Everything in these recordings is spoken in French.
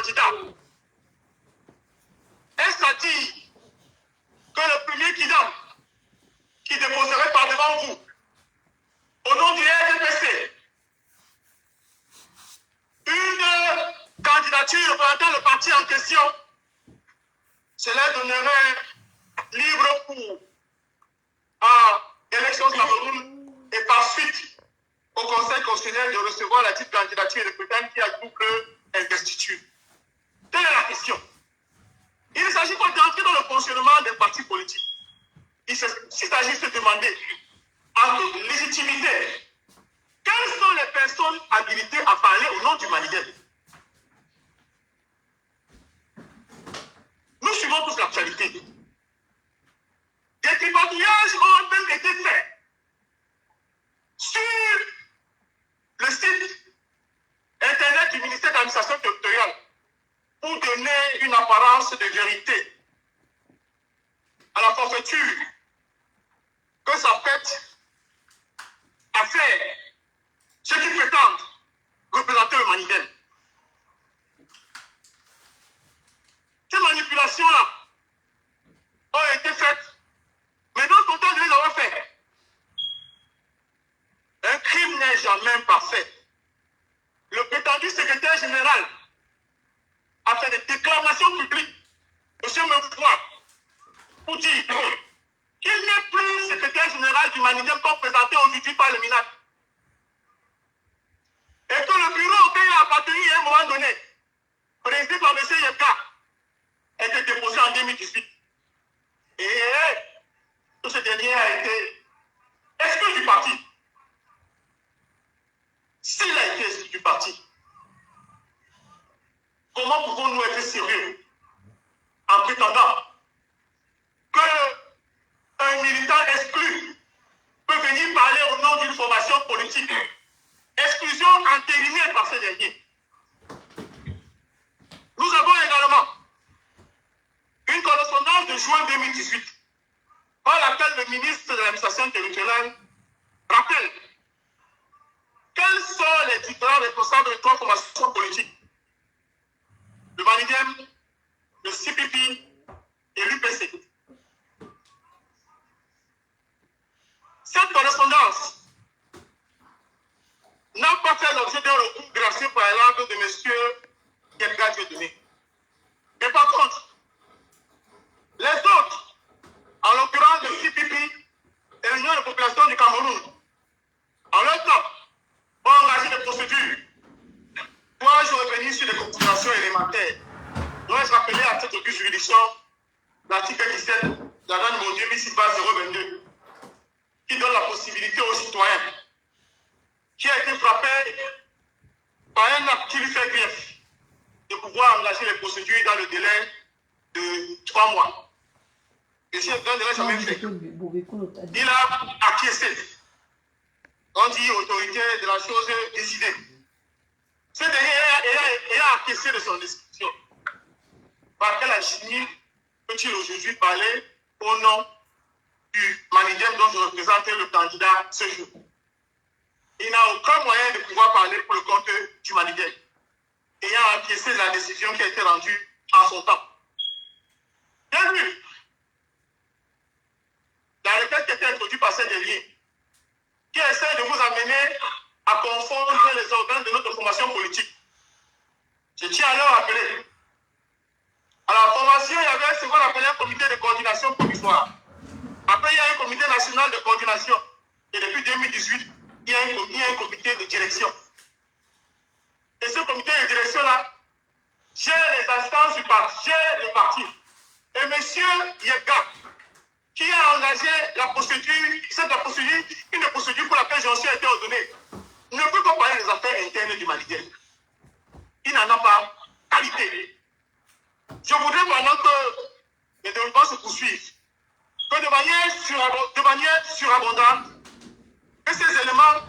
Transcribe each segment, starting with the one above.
candidat. Est-ce à dire que le premier qui déposerait par devant vous, au nom du RDPC, une candidature représentant le parti en question, cela donnerait libre cours à l'élection Cameroun et par suite au Conseil constitutionnel de recevoir la dite candidature de quelqu'un qui a double investiture. Telle est la question. Il ne s'agit pas d'entrer dans le fonctionnement des partis politiques. Il s'agit de demander en toute légitimité quelles sont les personnes habilitées à parler au nom du Maligen. Nous suivons tous l'actualité. Des tripatouillages ont même été faits sur le site internet du ministère de l'administration territoriale pour donner une apparence de vérité à la forfaiture que s'apprête à faire ceux qui prétendent représenter le Maligen. Ces manipulations-là ont été faites, mais nous sommes contents de les avoir faites. Un crime n'est jamais parfait. Le prétendu secrétaire général a fait des déclarations publiques, M. Mefouan, pour dire qu'il n'est plus secrétaire général du Maligen comme présenté aujourd'hui par le MINAC. Et que le bureau auquel il a appartenu à un moment donné, présidé par M. Yepka, a été déposé en 2018. Et tout ce dernier a été exclu du parti. S'il a été exclu du parti, comment pouvons-nous être sérieux en prétendant qu'un militant exclu peut venir parler au nom d'une formation politique? Exclusion entérinée par ces derniers. Nous avons également une correspondance de juin 2018 par laquelle le ministre de l'administration territoriale rappelle quels sont les différents responsables de trois formations politiques: le Maligen, le CPP et l'UPC. Cette correspondance n'a pas fait l'objet d'un recours gracieux par exemple de M. Yepka Dieudonné. Mais par contre, les autres, en l'occurrence le CPP et l'Union de population du Cameroun, en leur temps, ont engagé des procédures. Dois-je revenir sur les considérations élémentaires? Dois-je rappeler à cette juridiction l'article 17 de la loi numéro 2006/022 qui donne la possibilité aux citoyens qui a été frappé par un acte qui lui fait grief de pouvoir engager les procédures dans le délai de 3 mois. Et si un délai jamais fait, il a acquiescé. On dit autorité de la chose décidée. Ce dernier a acquiescé de son décision. Par quel agir peut-il aujourd'hui parler au nom du Maligen dont je représente le candidat ce jour? Il n'a aucun moyen de pouvoir parler pour le compte du Maligen, ayant acquiescé de la décision qui a été rendue en son temps. Bien vu, la requête qui a été introduite par ces derniers, qui essaie de vous amener à confondre les organes de notre formation politique. Je tiens à leur rappeler. À la formation, il y avait ce qu'on appelait un comité de coordination provisoire. Après, il y a un comité national de coordination. Et depuis 2018, il y a un comité de direction. Et ce comité de direction-là gère les instances du parti, gère le parti. Et M. Yepka, qui a engagé la procédure, une procédure pour laquelle j'en suis été ordonné, ne peut pas parler des affaires internes du Maligen. Il n'en a pas qualité. Je voudrais pendant que les développements se poursuivent, que de manière surabondante, que ces éléments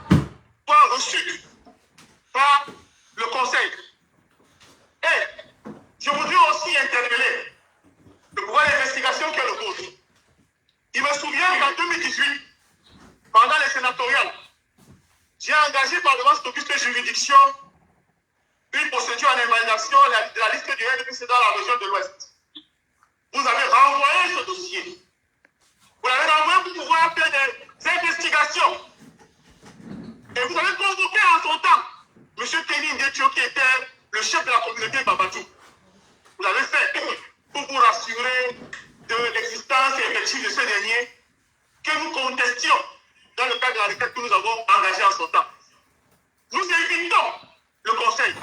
soient reçus par le Conseil. Et je voudrais aussi interpeller le pouvoir d'investigation qui est le vôtre. Il me souvient qu'en 2018, pendant les sénatoriales, j'ai engagé par devant cette auguste juridiction une procédure en évaluation de la liste du RDPC dans la région de l'Ouest. Vous avez renvoyé ce dossier. Vous l'avez renvoyé pour pouvoir faire des investigations. Et vous avez convoqué en son temps M. Kenny Ndetio qui était le chef de la communauté Babati. Vous l'avez fait pour vous rassurer de l'existence effective de ce dernier que nous contestions dans le cadre de la requête que nous avons engagée en son temps. Nous invitons le Conseil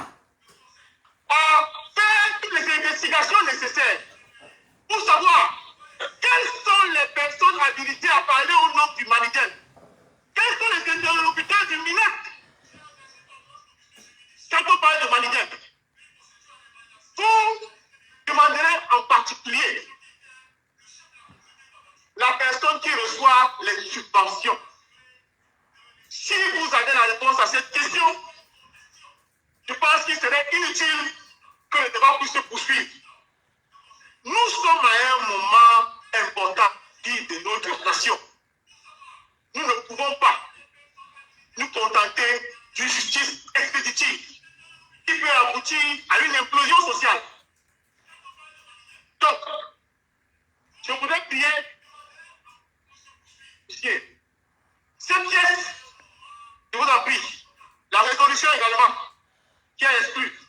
à faire toutes les investigations nécessaires pour savoir quelles sont les personnes habilitées à parler au nom du Manigel. Quels sont les interlocuteurs du MINEC quand on parle de Manigel? Vous demanderez en particulier la personne qui reçoit les subventions. Si vous avez la réponse à cette question, je pense qu'il serait inutile que le débat puisse se poursuivre. Nous sommes à un moment important de notre nation. Nous ne pouvons pas nous contenter d'une justice expéditive qui peut aboutir à une implosion sociale. Donc, je voudrais prier, monsieur, cette pièce, je vous en prie, la résolution également, qui a exclu.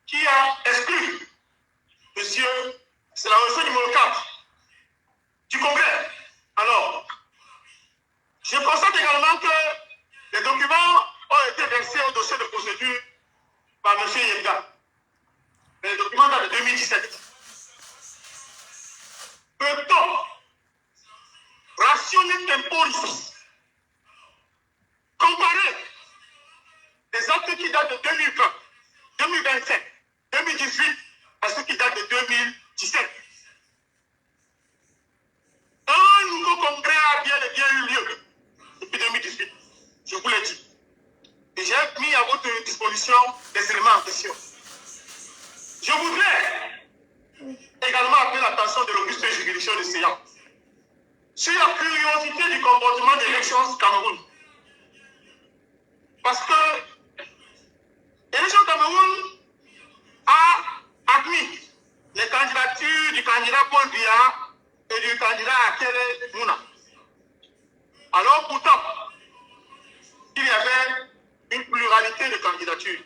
Qui a exclu, monsieur, c'est la résolution numéro 4 du Congrès. Alors, je constate également que les documents ont été versés au dossier de procédure par M. Yemga. Les documents datent de 2017. Peut-on rationner temporis, comparer des actes qui datent de 2020, 2027, 2018 à ceux qui datent de 2017? Un nouveau congrès a bien et bien eu lieu depuis 2018. Je vous l'ai dit. Et j'ai mis à votre disposition les éléments en question. Je voudrais également appeler l'attention de l'auguste juridiction de Séan sur la curiosité du comportement des élections Cameroun. Parce que l'élection Cameroun a admis les candidatures du candidat Paul Biya et du candidat Akele Mouna. Alors pourtant, il y avait une pluralité de candidatures.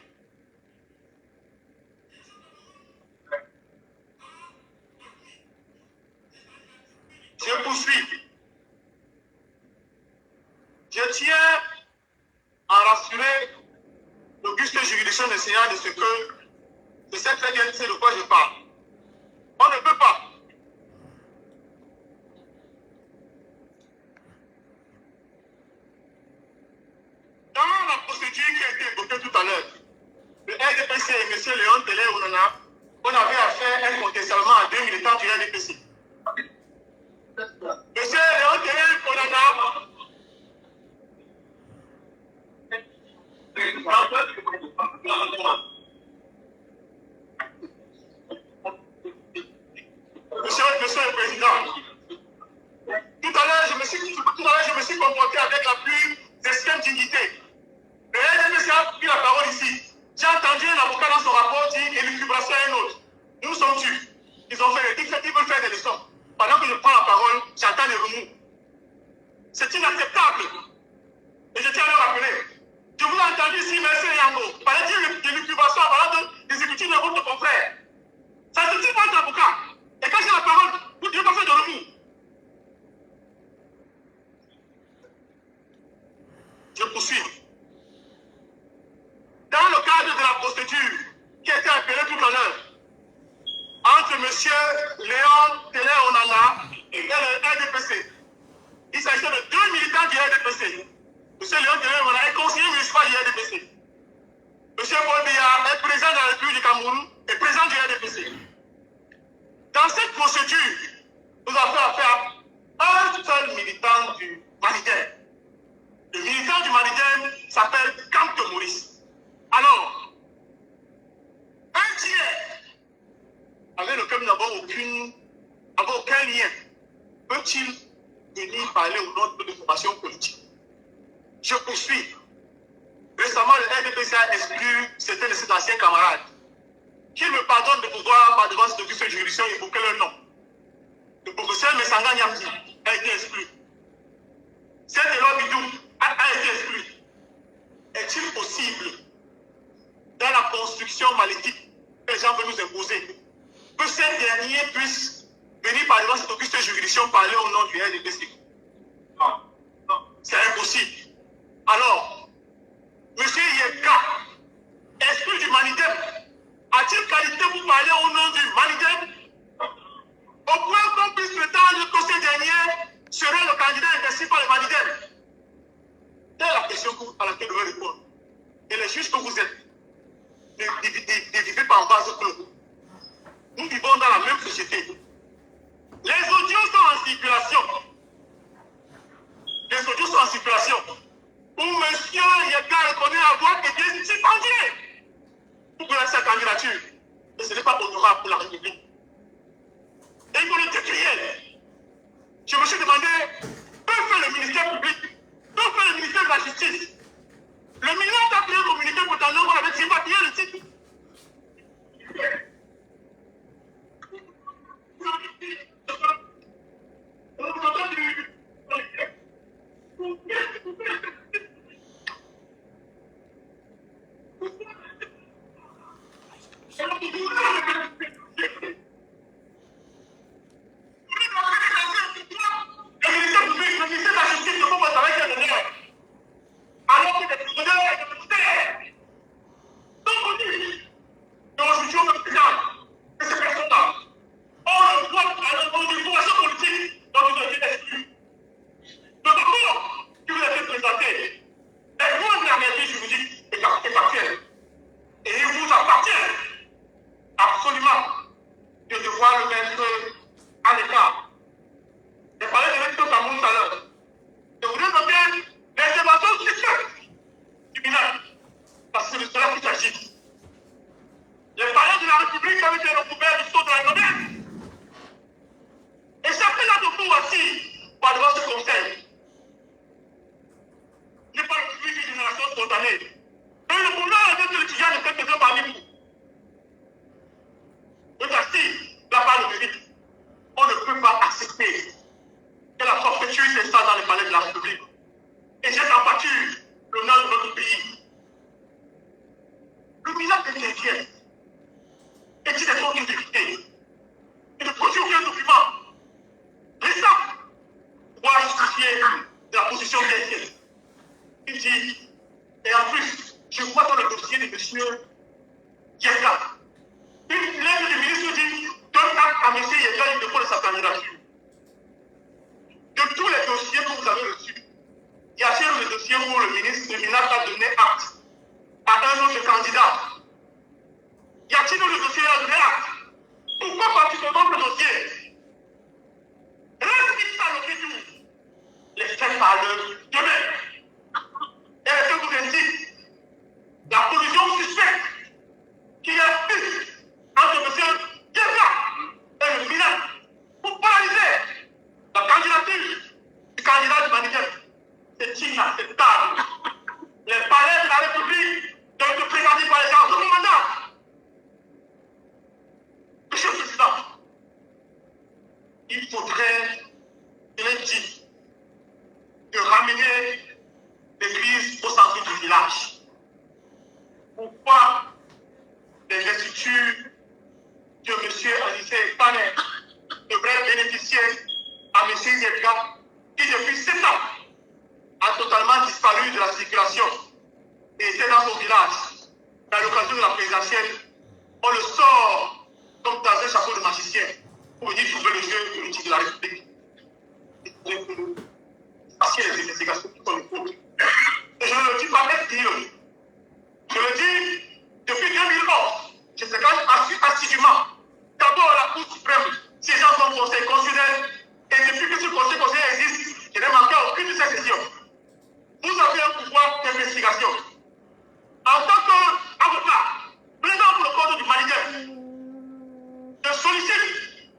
Je poursuis. Je tiens à rassurer l'auguste juridiction de Sénat de ce que je sais très bien de quoi je parle. On ne peut pas dans la procédure qui a été évoquée tout à l'heure, le RDPC et M. Léon Télé Ounana, on avait affaire incontestablement à deux militants du RDPC. Monsieur Léon Télé Ounana, Monsieur le Président, tout à l'heure je me suis comporté avec la plus extrême dignité. Le RDPC a pris la parole ici. J'ai entendu un avocat dans son rapport dire élucubration à un autre. Nous sommes tués. Ils ont fait ils veulent faire des leçons. Pendant que je prends la parole, j'entends les remous. C'est inacceptable. Et je tiens à le rappeler. Je vous ai entendu ici, M. Yango, parler d'élucubration avant d'exécuter le groupe de confrères. Ça se dit pas d'avocat. Et quand j'ai la parole, vous ne devez pas faire de remous. Je poursuis. Dans le cadre de la procédure qui a été appelée tout à l'heure, entre M. Léon Télé Onana et le RDPC, il s'agissait de deux militants du RDPC. M. Léon Télé Onana est conseiller municipal du RDPC. M. Paul Biya est président de la République du Cameroun et président du RDPC. Dans cette procédure, nous avons fait affaire à un seul militant du Manigel. Le militant du Manigel s'appelle Camte Maurice. Alors, un tiers avec lequel nous n'avons aucun lien peut-il venir parler au nom de notre formation politique. Je poursuis. Récemment, le RDPC a exclu certains de ses anciens camarades qui me pardonnent de pouvoir, par devant cette auguste juridiction, évoquer leur nom. Le professeur Messanga Nyamdi a été exclu. Saint-Éloi Bidou a été exclu. Est-il possible, dans la construction maléfique que les gens veulent nous imposer, que ces derniers puissent venir par devant cette auguste juridiction parler au nom du RDPC? Non, non, c'est impossible. Alors, M. Yeka, exclu du Manidem, a-t-il qualité pour parler au nom du Manidem? Au point qu'on puisse prétendre que ce dernier serait le candidat investi par le Manidem? Telle est la question à laquelle je veux répondre. Et les juges que vous êtes, ne vivez pas en base clos. Nous vivons dans la même société. Les audios sont en circulation. Les audios sont en circulation. Où M. Yeka reconnaît avoir été stipendié pour placer sa candidature. Et ce n'est pas honorable pour la République. Et il faut le décrier. Je me suis demandé, que fait le ministère public? Que fait le ministère de la Justice? Le ministère a créé un communiqué pour t'en nombre avec Zimbabwe, le titre.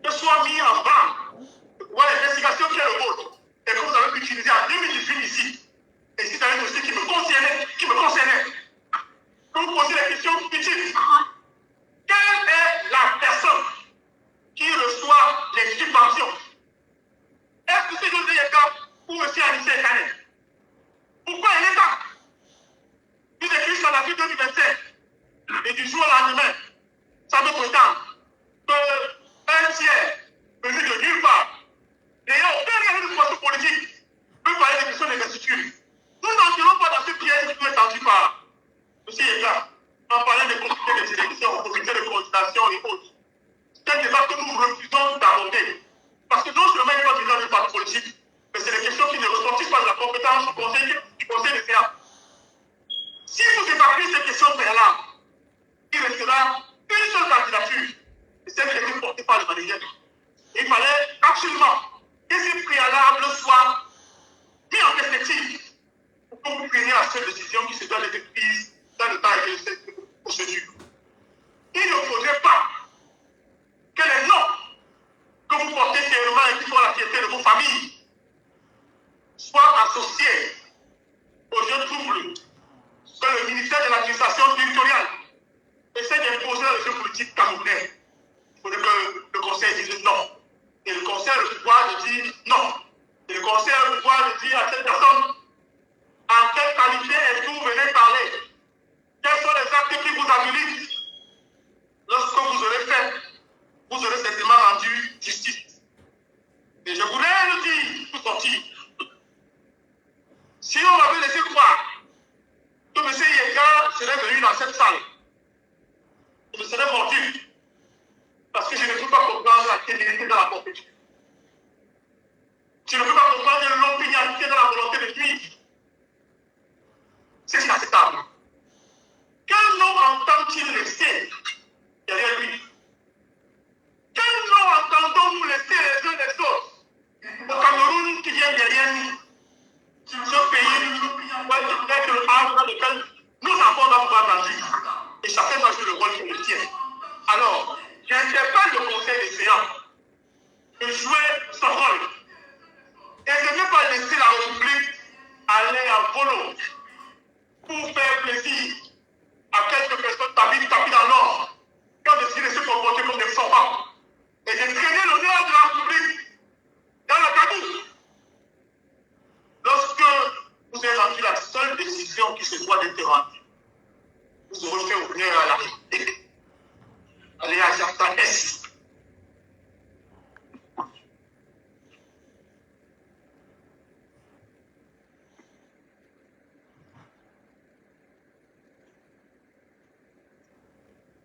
Que soit mis en banque. Ouais, l'investigation qui est le vôtre. Et venir ici, et si c'est un dossier qui me concernait, que vous posez la question utile. Quelle est la personne qui reçoit les subventions? Est-ce que c'est José Yeka ou M. Anissé Kane? Pourquoi il est là? Il écrit sur la vie 2027 et du jour au lendemain, ça me prétend qu'un tiers venu de nulle part, n'ayant aucun lien de poisson politique, peut parler des questions d'investiture. Nous n'entrons pas dans ce piège qui est tendu par M. Yeka en parlant des comités de sélection, comités de coordination et autres. C'est un débat que nous refusons d'aborder. Parce que non seulement il n'est pas besoin du parti politique, mais c'est des questions qui ne ressortissent pas de la compétence du Conseil des Sénats. Si vous évacuez ces questions préalables, il restera une seule candidature, et celle qui a été portée par le manager. Il fallait absolument que ces préalables soient mis en perspective pour que vous preniez la seule décision qui se doit d'être prise dans le temps et cette procédure. Il ne faudrait pas que les noms que vous portez fièrement et qui font la fierté de vos familles soient associés aux jeux troubles que le ministère de l'administration territoriale essaie d'imposer à jeu politique camerounais. Il faudrait que le conseil dise non. Et le conseil a le pouvoir de dire non. Et le conseil a le pouvoir de dire à cette personne en quelle qualité est-ce que vous venez parler? Quels sont les actes qui vous habilitent? Lorsque vous aurez fait, vous aurez certainement rendu justice. Et je voulais le dire pour sortir. Si on m'avait laissé croire que M. Yeka serait venu dans cette salle, je me serais mordu. Parce que je ne peux pas comprendre la crédibilité dans la compétition. Je ne peux pas comprendre l'opinion dans la volonté de nuire. C'est inacceptable. Quel nom entend-il laisser derrière lui? Quel nom entendons-nous laisser les uns les autres au Cameroun qui vient derrière nous? Ce pays, peut-être le havre dans lequel nos enfants doivent pouvoir grandir. Et chacun doit jouer le rôle qu'il le tient. Alors, j'interpelle le conseil des séances de jouer son rôle et de ne pas laisser la République aller à volo pour faire plaisir à quelques personnes tapis dans l'or qui ont décidé de se comporter comme des enfants et de traîner l'honneur de la République dans le cadeau. Lorsque vous avez rendu la seule décision qui se doit d'être rendue, vous aurez fait honneur à la République. Allez à Jacques S.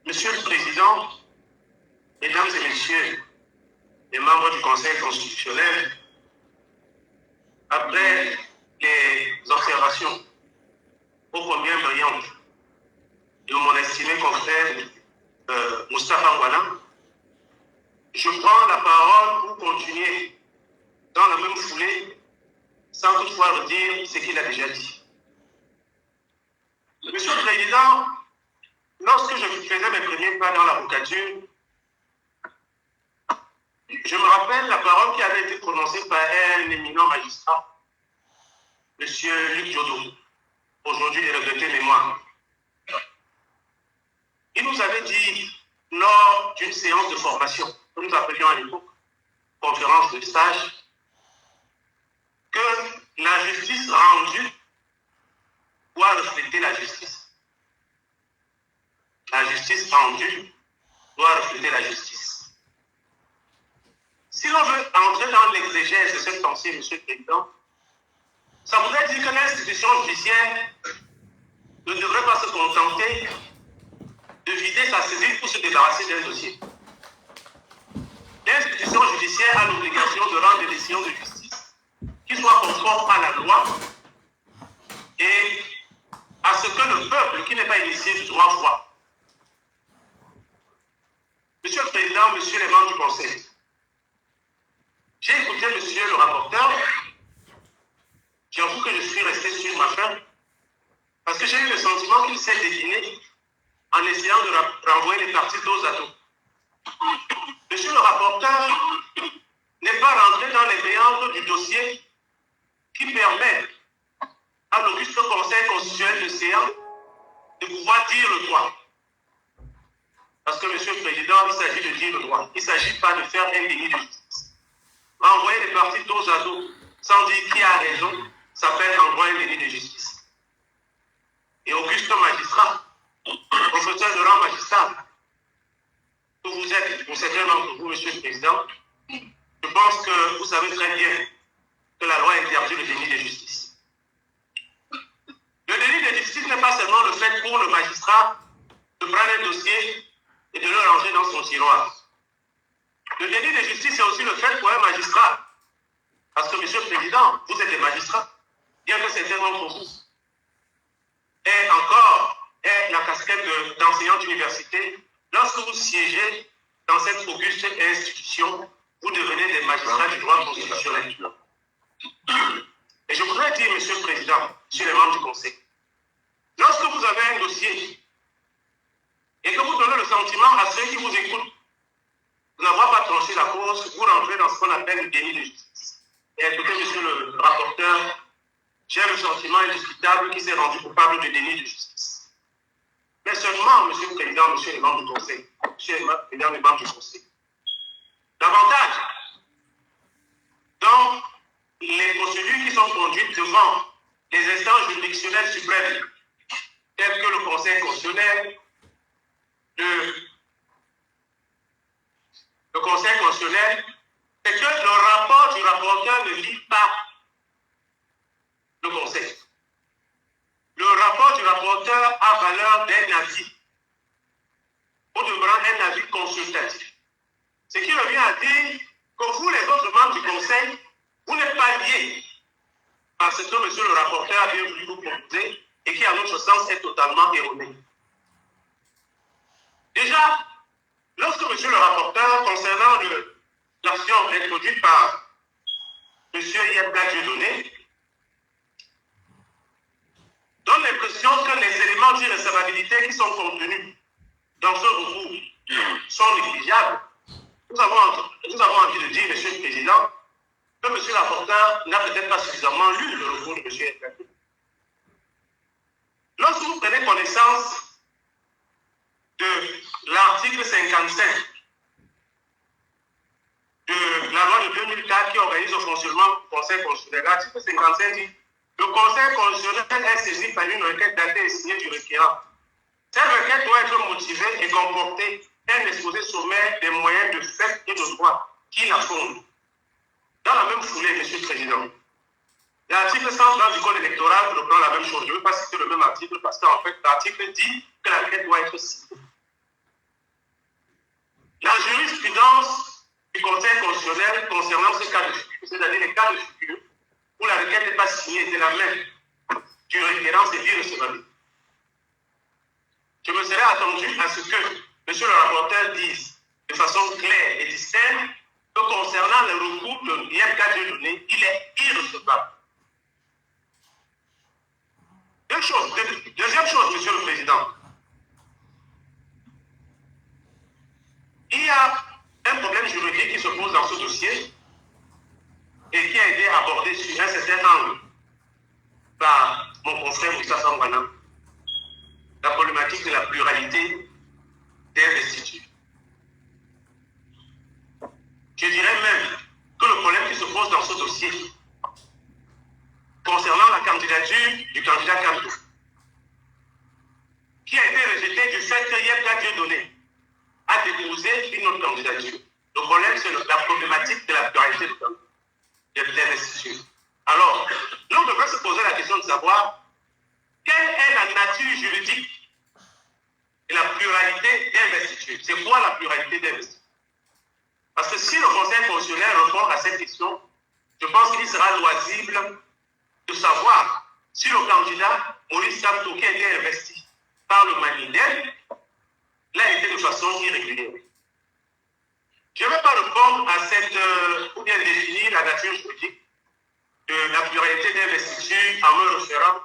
Monsieur le Président, Mesdames et Messieurs, les membres du Conseil constitutionnel, après les observations ô combien brillantes de mon estimé confrère Moustapha Ngouana, je prends la parole pour continuer dans la même foulée sans toutefois redire ce qu'il a déjà dit. Monsieur le Président, lorsque je faisais mes premiers pas dans l'avocature, je me rappelle la parole qui avait été prononcée par un éminent magistrat, M. Luc Diodo, aujourd'hui de regrettée mémoire. Il nous avait dit, lors d'une séance de formation, que nous appelions à l'époque conférence de stage, que la justice rendue doit refléter la justice. La justice rendue doit refléter la justice. Si l'on veut entrer dans l'exégèse de cette pensée, M. le Président, ça voudrait dire que l'institution judiciaire ne devrait pas se contenter de vider sa saisine pour se débarrasser d'un dossier. L'institution judiciaire a l'obligation de rendre des décisions de justice qui soient conformes à la loi et à ce que le peuple qui n'est pas initié du droit voit. Monsieur le Président, Monsieur les membres du Conseil, j'ai écouté Monsieur le rapporteur. J'avoue que je suis resté sur ma faim parce que j'ai eu le sentiment qu'il s'est décliné en essayant de renvoyer les parties dos à dos. Monsieur le rapporteur n'est pas rentré dans les méandres du dossier qui permet séance de pouvoir dire le droit. Parce que, Monsieur le Président, il s'agit de dire le droit. Il ne s'agit pas de faire un déni de justice. Envoyer les partis dos à dos sans dire qui a raison, ça fait envoyer un déni de justice. Et auguste magistrat, professeur de rang magistrat, que vous êtes, pour certains d'entre vous, Monsieur le Président, je pense que vous savez très bien que la loi interdit le déni de justice. Le déni de justice n'est pas seulement le fait pour le magistrat de prendre un dossier et de le ranger dans son tiroir. Le déni de justice, c'est aussi le fait pour un magistrat. Parce que, Monsieur le Président, vous êtes des magistrats, bien que certains d'entre vous aient encore la casquette d'enseignant d'université. Lorsque vous siégez dans cette auguste institution, vous devenez des magistrats du droit constitutionnel. Et je voudrais dire, Monsieur le Président, Monsieur les membres du Conseil, lorsque vous avez un dossier et que vous donnez le sentiment à ceux qui vous écoutent de n'avoir pas tranché la cause, vous rentrez dans ce qu'on appelle le déni de justice. Et écoutez, Monsieur le rapporteur, j'ai le sentiment indiscutable qu'il s'est rendu coupable de déni de justice. Mais seulement, Monsieur le Président, Monsieur les membres du Conseil, Monsieur les membres du Conseil, davantage dans les procédures qui sont conduites devant les instances juridictionnelles suprêmes, telles que le Conseil constitutionnel, le Conseil constitutionnel, c'est que le rapport du rapporteur ne lit pas le Conseil. Le rapport du rapporteur a valeur d'un avis, ou demeurant un avis consultatif. Ce qui revient à dire que vous, les autres membres du Conseil, vous n'êtes pas liés par ce que monsieur le rapporteur a bien voulu vous proposer et qui, à notre sens, est totalement erroné. Déjà, lorsque monsieur le rapporteur, concernant l'action introduite par monsieur Yebda Dieudonné, donne l'impression que les éléments d'irrecevabilité qui sont contenus dans ce recours sont négligeables, nous avons envie de dire, Monsieur le Président, que Monsieur le rapporteur n'a peut-être pas suffisamment lu le recours de Monsieur Yebda. Lorsque vous prenez connaissance de l'article 55 de la loi de 2004 qui organise le fonctionnement du Conseil constitutionnel, l'article 55 dit le Conseil constitutionnel est saisi par une requête datée et signée du requérant. Cette requête doit être motivée et comporter un exposé sommaire des moyens de fait et de droit qui la fondent. Dans la même foulée, Monsieur le Président, l'article 130 du Code électoral reprend la même chose. Je ne veux pas citer le même article parce qu'en fait, l'article dit que la requête doit être signée. La jurisprudence du Conseil constitutionnel concernant ce cas de figure, c'est-à-dire les cas de figure où la requête n'est pas signée, c'est la même du requérant, c'est irrecevable. Je me serais attendu à ce que monsieur le rapporteur dise de façon claire et distincte que concernant le recours de Yebda Dieudonné, il est irrecevable. Deuxième chose, Monsieur le Président. Il y a un problème juridique qui se pose dans ce dossier et qui a été abordé sur un certain angle par mon confrère Moussa Sangwana, la problématique de la pluralité des instituts. Je dirais même que le problème qui se pose dans ce dossier concernant la candidature du candidat Kanto, qui a été rejeté du fait que Yebda Dieudonné a déposé une autre candidature. Le problème, c'est la problématique de la pluralité des instituts. Alors, l'on devrait se poser la question de savoir quelle est la nature juridique de la pluralité d'investiture. C'est quoi la pluralité d'investiture? Parce que si le Conseil constitutionnel répond à cette question, je pense qu'il sera loisible de savoir si le candidat Maurice Kamto, qui a été investi par le Manidel, l'a été de façon irrégulière. Je ne vais pas répondre à cette, ou bien définir la nature juridique de la pluralité d'investiture en me référant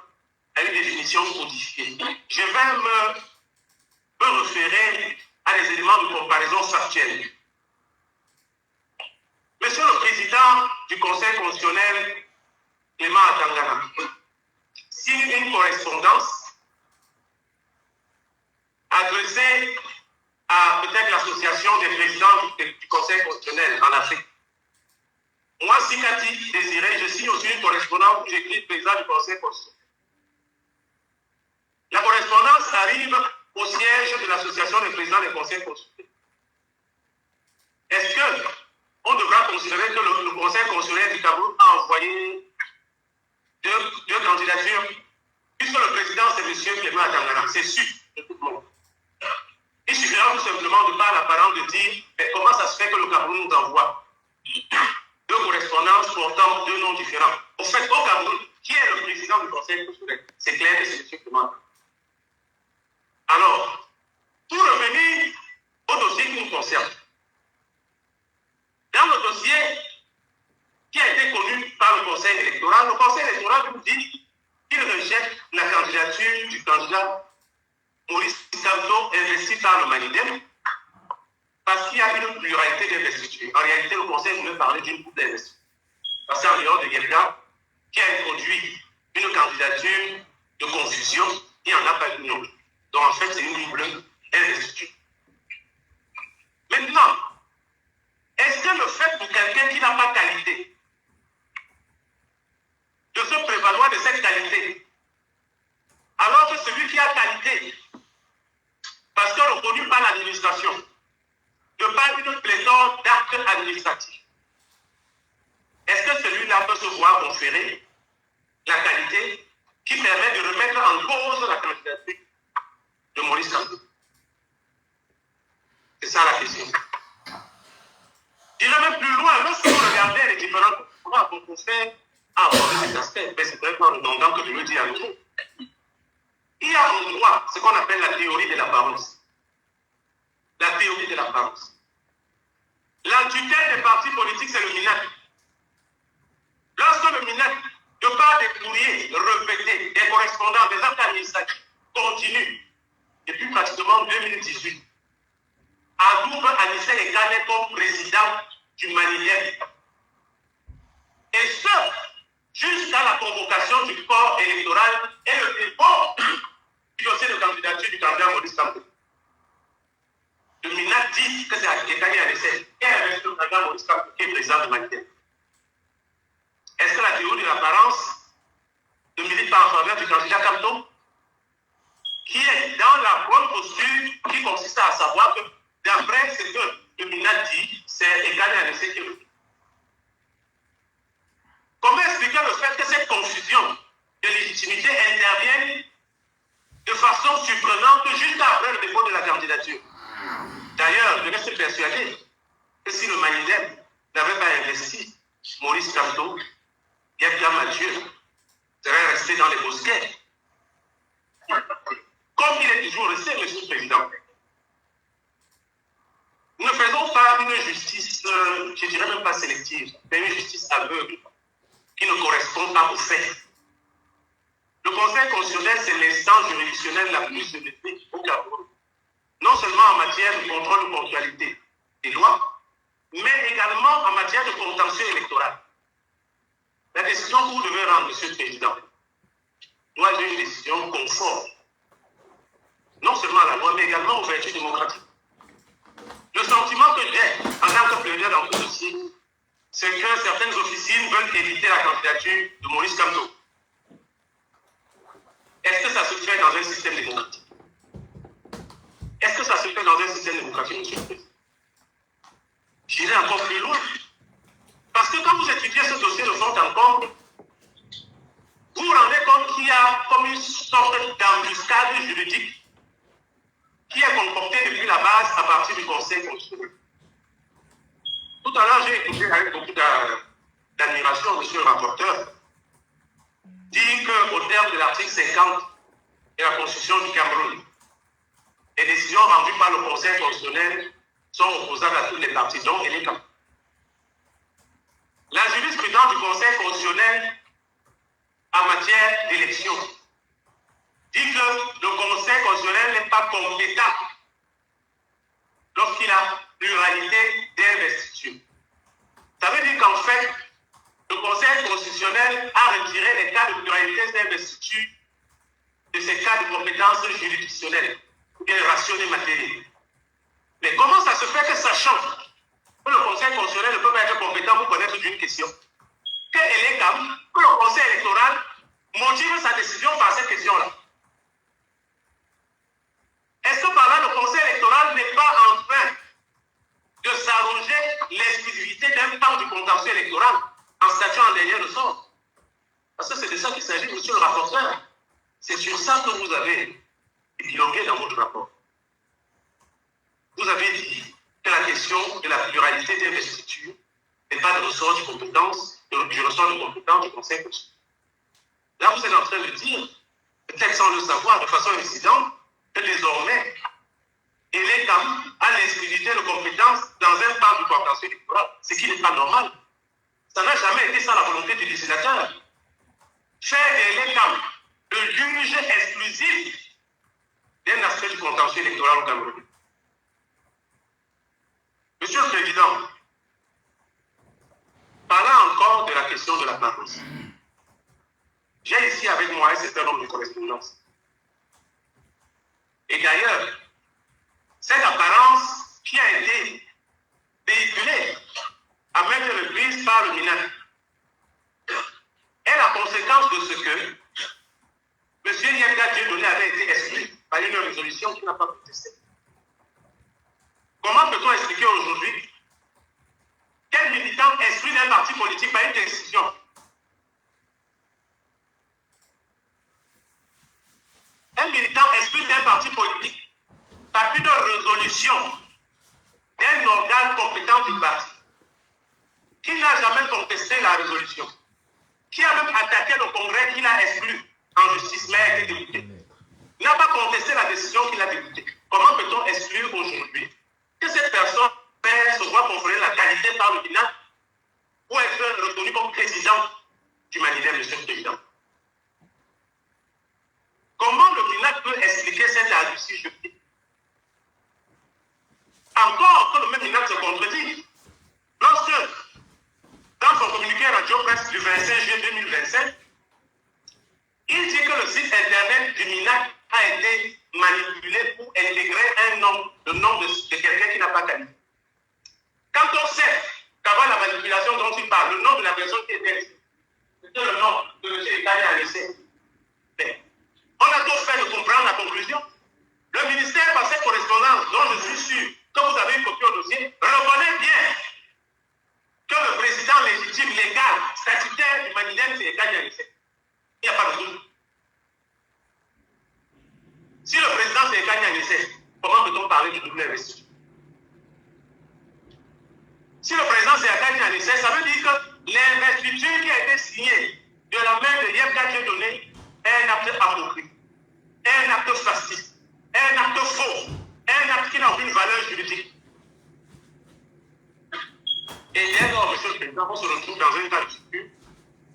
à une définition codifiée. Je vais me référer à des éléments de comparaison factuelle. Monsieur le Président du Conseil constitutionnel, Clément Atangana, signe une correspondance adressé à peut-être l'association des présidents du Conseil constitutionnel en Afrique. Moi, Sikati Désiré, je suis aussi une correspondante où j'écris président du Conseil constitutionnel. La correspondance arrive au siège de l'association des présidents du Conseil constitutionnel. Est-ce qu'on devra considérer que le Conseil constitutionnel du Cameroun a envoyé deux candidatures, puisque le président c'est M. Clément Atangana, c'est sûr de tout le monde. Il suffira tout simplement de par l'apparence de dire comment ça se fait que le Cameroun nous envoie deux correspondances portant deux noms différents. Au fait, au Cameroun, qui est le président du Conseil constitutionnel? C'est clair que c'est M. Clément. Alors, pour revenir au dossier qui nous concerne, dans le dossier qui a été connu par le Conseil électoral, le Conseil électoral nous dit qu'il rejette la candidature du candidat Maurice Kamto investi par le Manidem parce qu'il y a une pluralité d'investiture. En réalité, le Conseil voulait parler d'une coupe d'investiture. Parce qu'en dehors de quelqu'un qui a introduit une candidature de confusion, il n'y en a pas une autre. Donc en fait, c'est une double investiture. Maintenant, est-ce que le fait pour quelqu'un qui n'a pas qualité de se prévaloir de cette qualité, alors que celui qui a qualité, parce que reconnu par l'administration, de par une pléthore d'actes administratifs, est-ce que celui-là peut se voir conférer la qualité qui permet de remettre en cause la candidature de Maurice Kamto? C'est ça la question. J'irai même plus loin, lorsque vous regardez les différents combats qu'on fait à aborder cet aspect, mais c'est vraiment redondant que je le dis à nouveau. Il y a en droit ce qu'on appelle la théorie de l'apparence. La théorie de l'apparence. La tutelle des partis politiques, c'est le MINAC. Lorsque le MINAC, de par des courriers répétés, des correspondants, des actes administratifs, continue depuis pratiquement 2018, à Double Anissé est gagné comme président du Manilien. Et ce, jusqu'à la convocation du corps électoral et le dépôt du dossier de candidature du candidat Maurice Kamto. Le MINAC dit que c'est gagné à l'essai. Et avec le candidat Maurice Kamto qui est président du Manilien. Est-ce que la théorie de l'apparence ne milite pas en faveur du candidat Kamto, qui est dans la bonne posture qui consiste à savoir que d'après ce que le MINAC dit, c'est égal à l'essai qui est le. Comment expliquer le fait que cette confusion de légitimité intervienne de façon surprenante juste après le dépôt de la candidature? D'ailleurs, je reste persuadé que si le Manidem n'avait pas investi Maurice Kamto, Yahya Mathieu serait resté dans les bosquets. Comme il est toujours resté, Monsieur le Président. Nous ne faisons pas une justice, je ne dirais même pas sélective, mais une justice aveugle qui ne correspond pas aux faits. Le Conseil constitutionnel, c'est l'instance juridictionnelle la plus élevée au Cameroun. Non seulement en matière de contrôle de ponctualité des lois, mais également en matière de contentieux électoral. La décision que vous devez rendre, Monsieur le Président, doit être une décision conforme, non seulement à la loi, mais également aux vertus démocratiques. Le sentiment que j'ai en tant que plaidoyer dans ce dossier, c'est que certaines officines veulent éviter la candidature de Maurice Kamto. Est-ce que ça se fait dans un système démocratique? Est-ce que ça se fait dans un système démocratique, Monsieur le Président? J'irai encore plus loin. Parce que quand vous étudiez ce dossier de fond en comble, vous vous rendez compte qu'il y a comme une sorte d'embuscade juridique qui est concoctée depuis la base à partir du Conseil constitutionnel. Tout à l'heure, j'ai écouté avec beaucoup d'admiration monsieur le rapporteur dire qu'au terme de l'article 50 de la Constitution du Cameroun, les décisions rendues par le Conseil constitutionnel sont opposables à toutes les parties, donc et les camps. La jurisprudence du Conseil constitutionnel en matière d'élection dit que le Conseil constitutionnel n'est pas compétent lorsqu'il a pluralité d'investiture. Ça veut dire qu'en fait, le Conseil constitutionnel a retiré les cas de pluralité d'investiture de ces cas de compétences juridictionnelles. et rationner matériel. Mais comment ça se fait que, sachant que le Conseil constitutionnel ne peut pas être compétent pour connaître d'une question, que le Conseil électoral motive sa décision par cette question-là? Est-ce que par là, le Conseil électoral n'est pas en train de s'arroger l'exclusivité d'un pan du contentieux électoral en statuant en dernier ressort? Parce que c'est de ça qu'il s'agit, monsieur le rapporteur. C'est sur ça que vous avez épilogué dans votre rapport. Vous avez dit que la question de la pluralité des investitures n'est pas de ressort du ressort de compétence du Conseil constitutionnel. Là, vous êtes en train de dire, peut-être sans le savoir, de façon incidente, que désormais, l'Étam a l'exclusivité de compétence dans un pan du contentieux électoral, ce qui n'est pas normal. Ça n'a jamais été ça la volonté du législateur. Faire de l'Étam le juge exclusif d'un aspect du contentieux électoral au Cameroun. Monsieur le Président, parlant encore de la question de l'apparence, j'ai ici avec moi un certain nombre de correspondances. Et d'ailleurs, cette apparence qui a été véhiculée à maintes reprises par le MINAC est la conséquence de ce que M. Yanga Dieudonné avait été exclu par une résolution qui n'a pas protesté. Comment peut-on expliquer aujourd'hui qu'un militant exclu d'un parti politique par une décision? Un militant exclu d'un parti politique par une résolution d'un organe compétent du parti qui n'a jamais contesté la résolution, qui a même attaqué le Congrès qui l'a exclu en justice, mais a été débouté. Il n'a pas contesté la décision qu'il a déboutée. Comment peut-on exclure aujourd'hui que cette personne se voit conférer la qualité par le bilan pour être reconnu comme président du Manilem, monsieur le Président? Comment le MINAC peut expliquer cette argutie juridique? Encore que le même MINAC se contredit. Lorsque, dans son communiqué radio-presse du 25 juillet 2025, il dit que le site internet du MINAC a été manipulé pour intégrer le nom de quelqu'un qui n'a pas qualifié. Quand on sait qu'avant la manipulation dont il parle, le nom de la personne qui était c'était le nom de M. Ekani Anissé. On a tout fait de comprendre la conclusion. Le ministère, par cette correspondance, dont je suis sûr que vous avez une copie au dossier, reconnaît bien que le président légitime, légal, statutaire du Manilem, c'est Ekani Anissé. Il n'y a pas de doute. Si le président c'est Ekani Anissé, comment peut-on parler du double investiture? Si le président c'est Ekani Anissé, ça veut dire que l'investiture qui a été signée de la main de Yanga Dieudonné est un acte approprié, un acte factice, un acte faux, un acte qui n'a aucune valeur juridique. Et dès lors, monsieur le Président, on se retrouve dans un cas de figure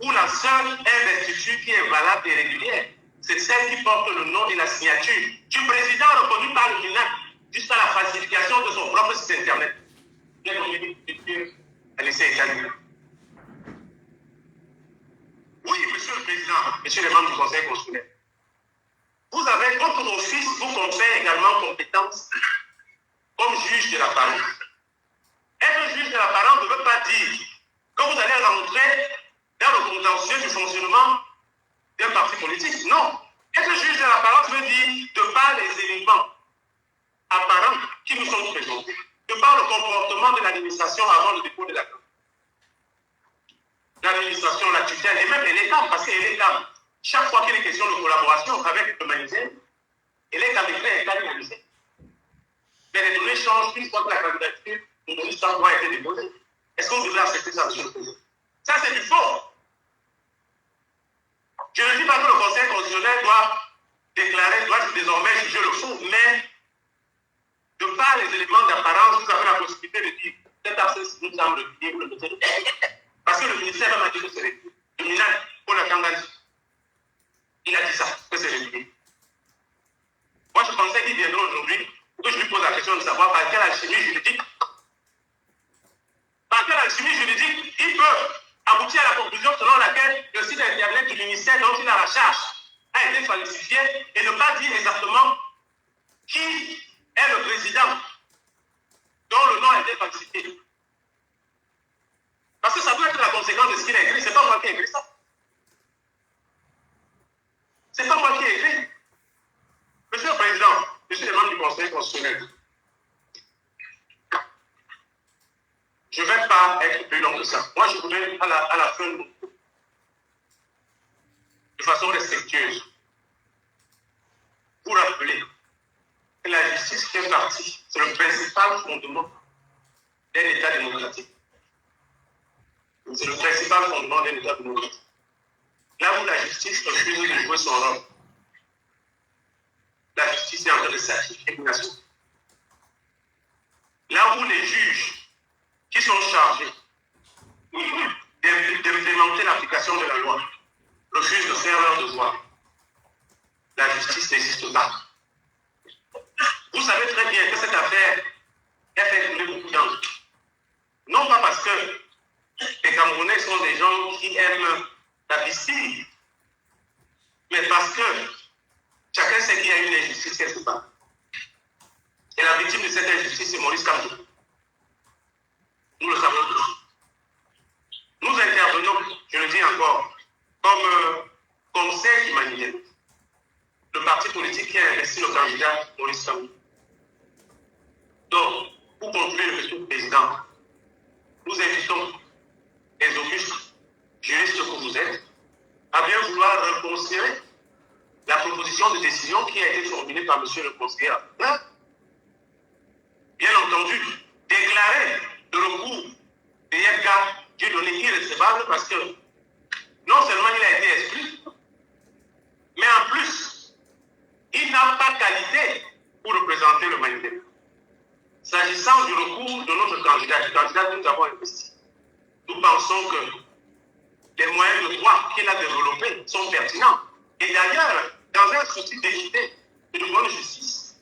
où la seule investiture qui est valable et régulière, c'est celle qui porte le nom et la signature du président reconnu par le MINAC jusqu'à la falsification de son propre site internet. Oui, monsieur le Président, monsieur le membre du Conseil constitutionnel, vous avez votre office vous confère également compétence comme juge de la parole. Être juge de la parole ne veut pas dire que vous allez rentrer dans le contentieux du fonctionnement d'un parti politique. Non. Être juge de la parole veut dire, de par les éléments apparents qui nous sont présentés, de par le comportement de l'administration avant le dépôt de la plainte. L'administration, la tutelle, et même l'État, parce que l'État, chaque fois qu'il est question de collaboration avec le Manilem, l'État déclare Ekani Anissé. Mais les données changent une fois que la candidature de Denis Sangwa a été déposée. Est-ce qu'on devrait accepter ça, monsieur le Président? Ça, c'est du faux. Je ne dis pas que le Conseil constitutionnel doit désormais juger le faux, mais de par les éléments d'apparence, vous avez la possibilité de dire cette absence nous semble liée pour le dossier de parce que le ministère va m'a dit que c'est régulier. Le MINAC, pour la Tanganyika, il a dit ça, que c'est régulier. Moi, je pensais qu'il viendrait aujourd'hui pour que je lui pose la question de savoir par quelle alchimie juridique il peut aboutir à la conclusion selon laquelle le site internet du ministère dont il a la charge a été falsifié et ne pas dire exactement qui est le président dont le nom a été falsifié. Parce que ça doit être la conséquence de ce qu'il a écrit. C'est pas moi qui ai écrit ça. C'est pas moi qui ai écrit. Monsieur le Président, je suis le membre du Conseil constitutionnel. Je ne vais pas être plus long que ça. Moi, je voudrais, à la fin, de façon respectueuse, vous rappeler que la justice fait partie, c'est le principal fondement d'un État démocratique. C'est le principal fondement d'un État démocratique. Là où la justice refuse de jouer son rôle, la justice est en train de sacrifier une nation. Là où les juges qui sont chargés de démonter l'application de la loi refusent de faire leur devoir, la justice n'existe pas. Vous savez très bien que cette affaire a fait couler beaucoup d'encre. Non pas parce que les Camerounais sont des gens qui aiment la piscine, mais parce que chacun sait qu'il y a une injustice quelque part. Et la victime de cette injustice, c'est Maurice Kamto. Nous le savons tous. Nous intervenons, je le dis encore, comme conseil humanitaire. Le parti politique qui a investi le candidat Maurice Kamto. Donc, pour conclure, Monsieur le Président, nous invitons les augustes juristes que vous êtes à bien vouloir reconsidérer la proposition de décision qui a été formulée par Monsieur le conseiller. Bien entendu, déclarer le recours de Yaka Dieudonné irrecevable parce que non seulement il a été exclu, mais en plus, il n'a pas qualité pour représenter le Mali. S'agissant du recours de notre candidat, du candidat que nous avons investi, nous pensons que les moyens de droit qu'il a développés sont pertinents. Et d'ailleurs, dans un souci d'équité et de bonne justice,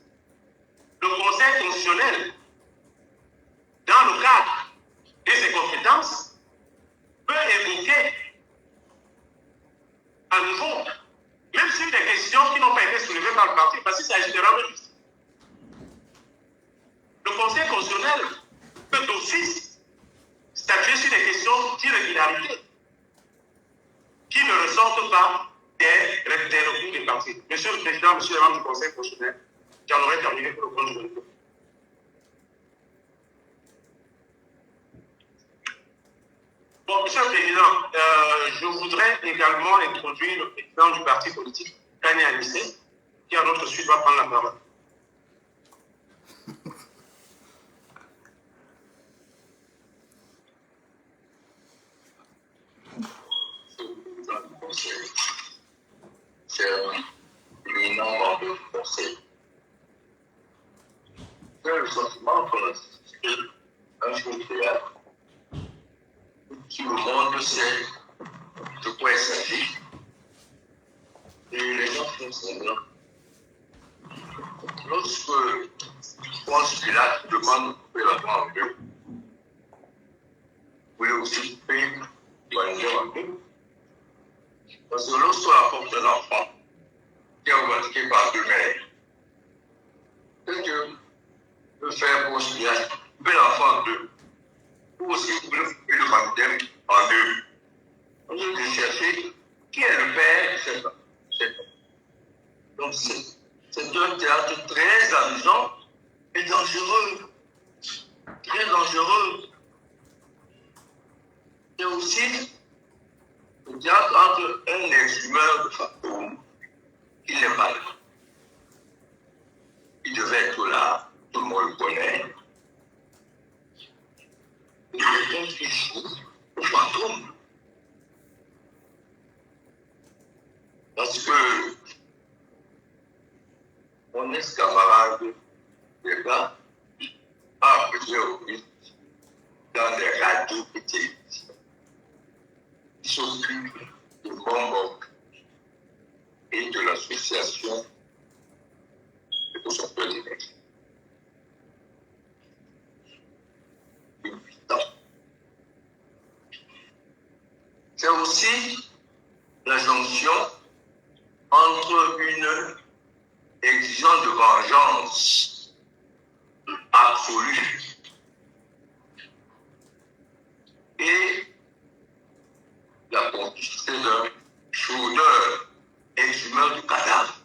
le Conseil constitutionnel, dans le cadre de ses compétences, peut évoquer à nouveau, même si des questions qui n'ont pas été soulevées par le parti, parce qu'il s'agit de rendre justice. Le Conseil constitutionnel peut aussi statuer sur des questions d'irrégularité qui ne ressortent pas des recours des partis. Monsieur le Président, Monsieur le membre du Conseil constitutionnel, j'en aurais terminé pour le compte du gouvernement. Bon, Monsieur le Président, je voudrais également introduire le président du parti politique, Kanye Anissé, qui à notre suite va prendre la parole. Cher éminent membre du Conseil, j'ai le sentiment qu'on a assisté à un show de théâtre qui le monde sait de quoi il s'agit et les gens font semblant. Lorsque Ponce Pilate demande de couper la main en deux, vous voulez aussi couper l'évangile en deux. Parce que lorsqu'on apporte un enfant qui est revendiqué par deux mères, qu'est-ce que peut faire Ponce Pilate? Couper l'enfant en deux. Ou aussi couper le baptême en deux. On doit chercher qui est le père de cet enfant. Donc c'est un théâtre très amusant et dangereux. Très dangereux. Et aussi le théâtre entre un exhumeur de fantômes qui n'est pas là. Il devait être là, tout le monde le connaît. Et quelqu'un qui joue au fantôme. Parce que mon ex-camarade des gars a plusieurs reprises dans des radios et télévisions. Il s'occupe de Bombok et de l'association de consommateurs d'énergie. Depuis 8 ans. C'est aussi la jonction entre une exigeant de vengeance absolue et la complicité d'un fraudeur exhumeur du cadavre.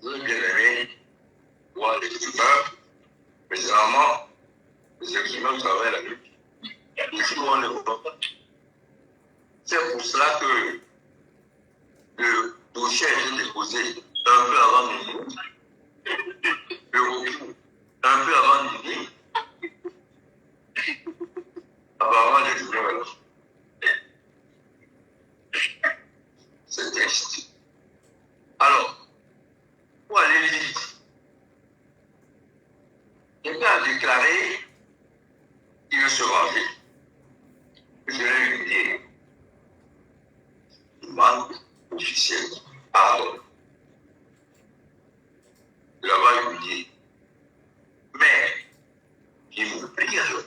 Vous avez bien aimé voir les exhumeurs, mais généralement, les exhumeurs travaillent la nuit. Ici, on ne le voit pas. C'est pour cela que le dossier a été déposé un peu avant minuit. Le recours un peu avant minuit. Apparemment, les exhumeurs. C'est triste. Alors, pour aller vite, quelqu'un a déclaré qu'il veut se venger. Je l'ai humilié. Il demande officiel pardon. Il va humilié. Mais, il m'oublie alors.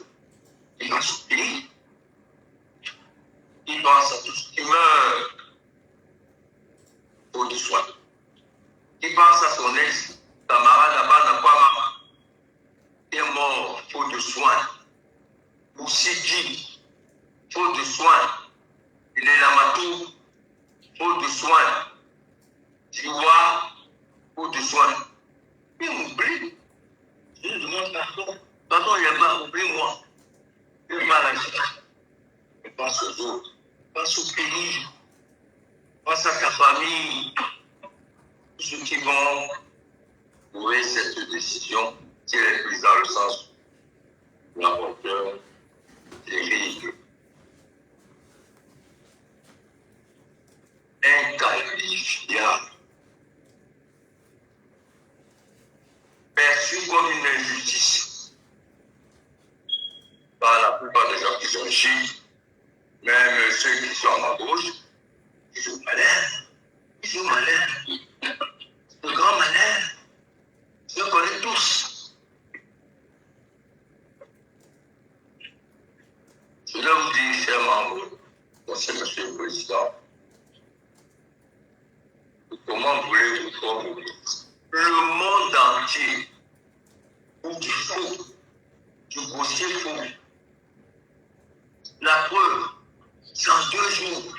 Il va s'oublier. Il pense à tout ce qui meurt au de soi. Il pense à son ex-camarade Abana Kwama, qui est mort faute de soins. Moussidji, faute de soins. Il est Lamatou, faute de soins. Tiwa, faute de soins. Il m'oublie. Je lui demande pardon. Pardon, il n'y a pas, oublie-moi. Il m'a lâché. Mais pense aux autres. Pense au pays. Pense à ta famille. Tous ceux qui vont trouver cette décision, si elle est prise dans le sens où l'apporteur terrible, inqualifiable, perçu comme une injustice par la plupart des gens qui sont ici, même ceux qui sont à ma gauche, ils sont malins. Ils sont malins. Le grand malin, je le connais tous. Je dois vous dire, chers membres, monsieur le Président, comment voulez-vous qu'on vous dise? Le monde entier, pour du faux, du grossier faux. La preuve, c'est en 2 jours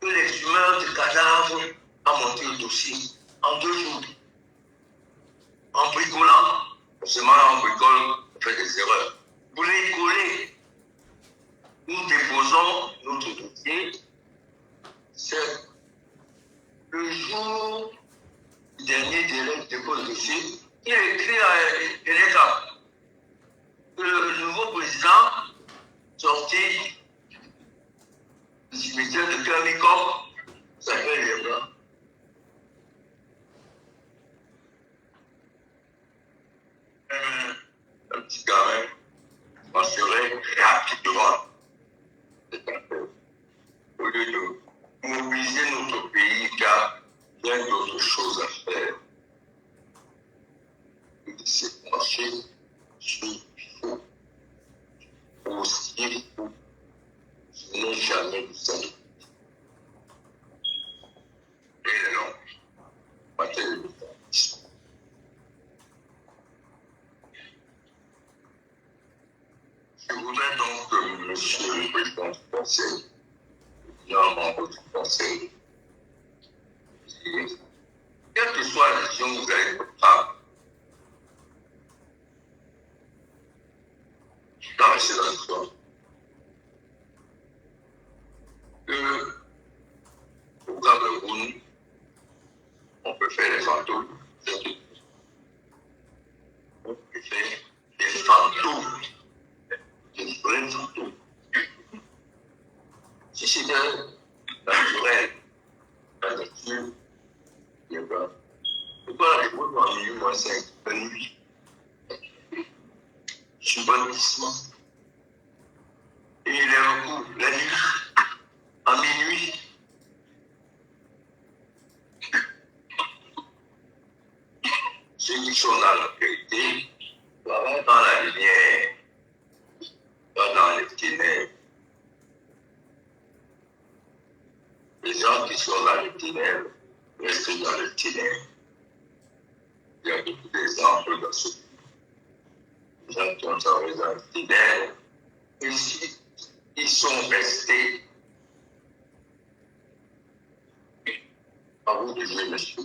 que l'exhumeur du cadavre a monté le dossier. En 2 jours. En bricolant. Forcément, en bricole, on fait des erreurs. Bricoler. Nous déposons notre dossier. C'est le jour du dernier délai de dépôt de dossier. Il écrit à l'État que le nouveau président sorti du cimetière de Kamikop s'appelle les Blancs. Un petit gamin m'assurait rapidement cette affaire. Au lieu de mobiliser notre pays qui a bien d'autres choses à faire. Il s'est penché sur le faux. Aussi faux. Je n'ai jamais vu ça. Et non, ma télévision. Je voudrais donc que monsieur le président du conseil, le membre du conseil, dise, quelle que soit la décision que vous allez prendre, dans ces situations, que au Cameroun, on peut faire des fantômes, on peut faire des fantômes. Des vrais fantômes. Si c'était naturel, la nature, il y a pas. Pourquoi les mots dans minuit moins 5, la nuit? Subannissement. Et les recours, la nuit, à minuit. Ceux qui sont dans la vérité, dans la lumière, pas dans les ténèbres. fidèles, ils sont restés. À vous de jouer, monsieur.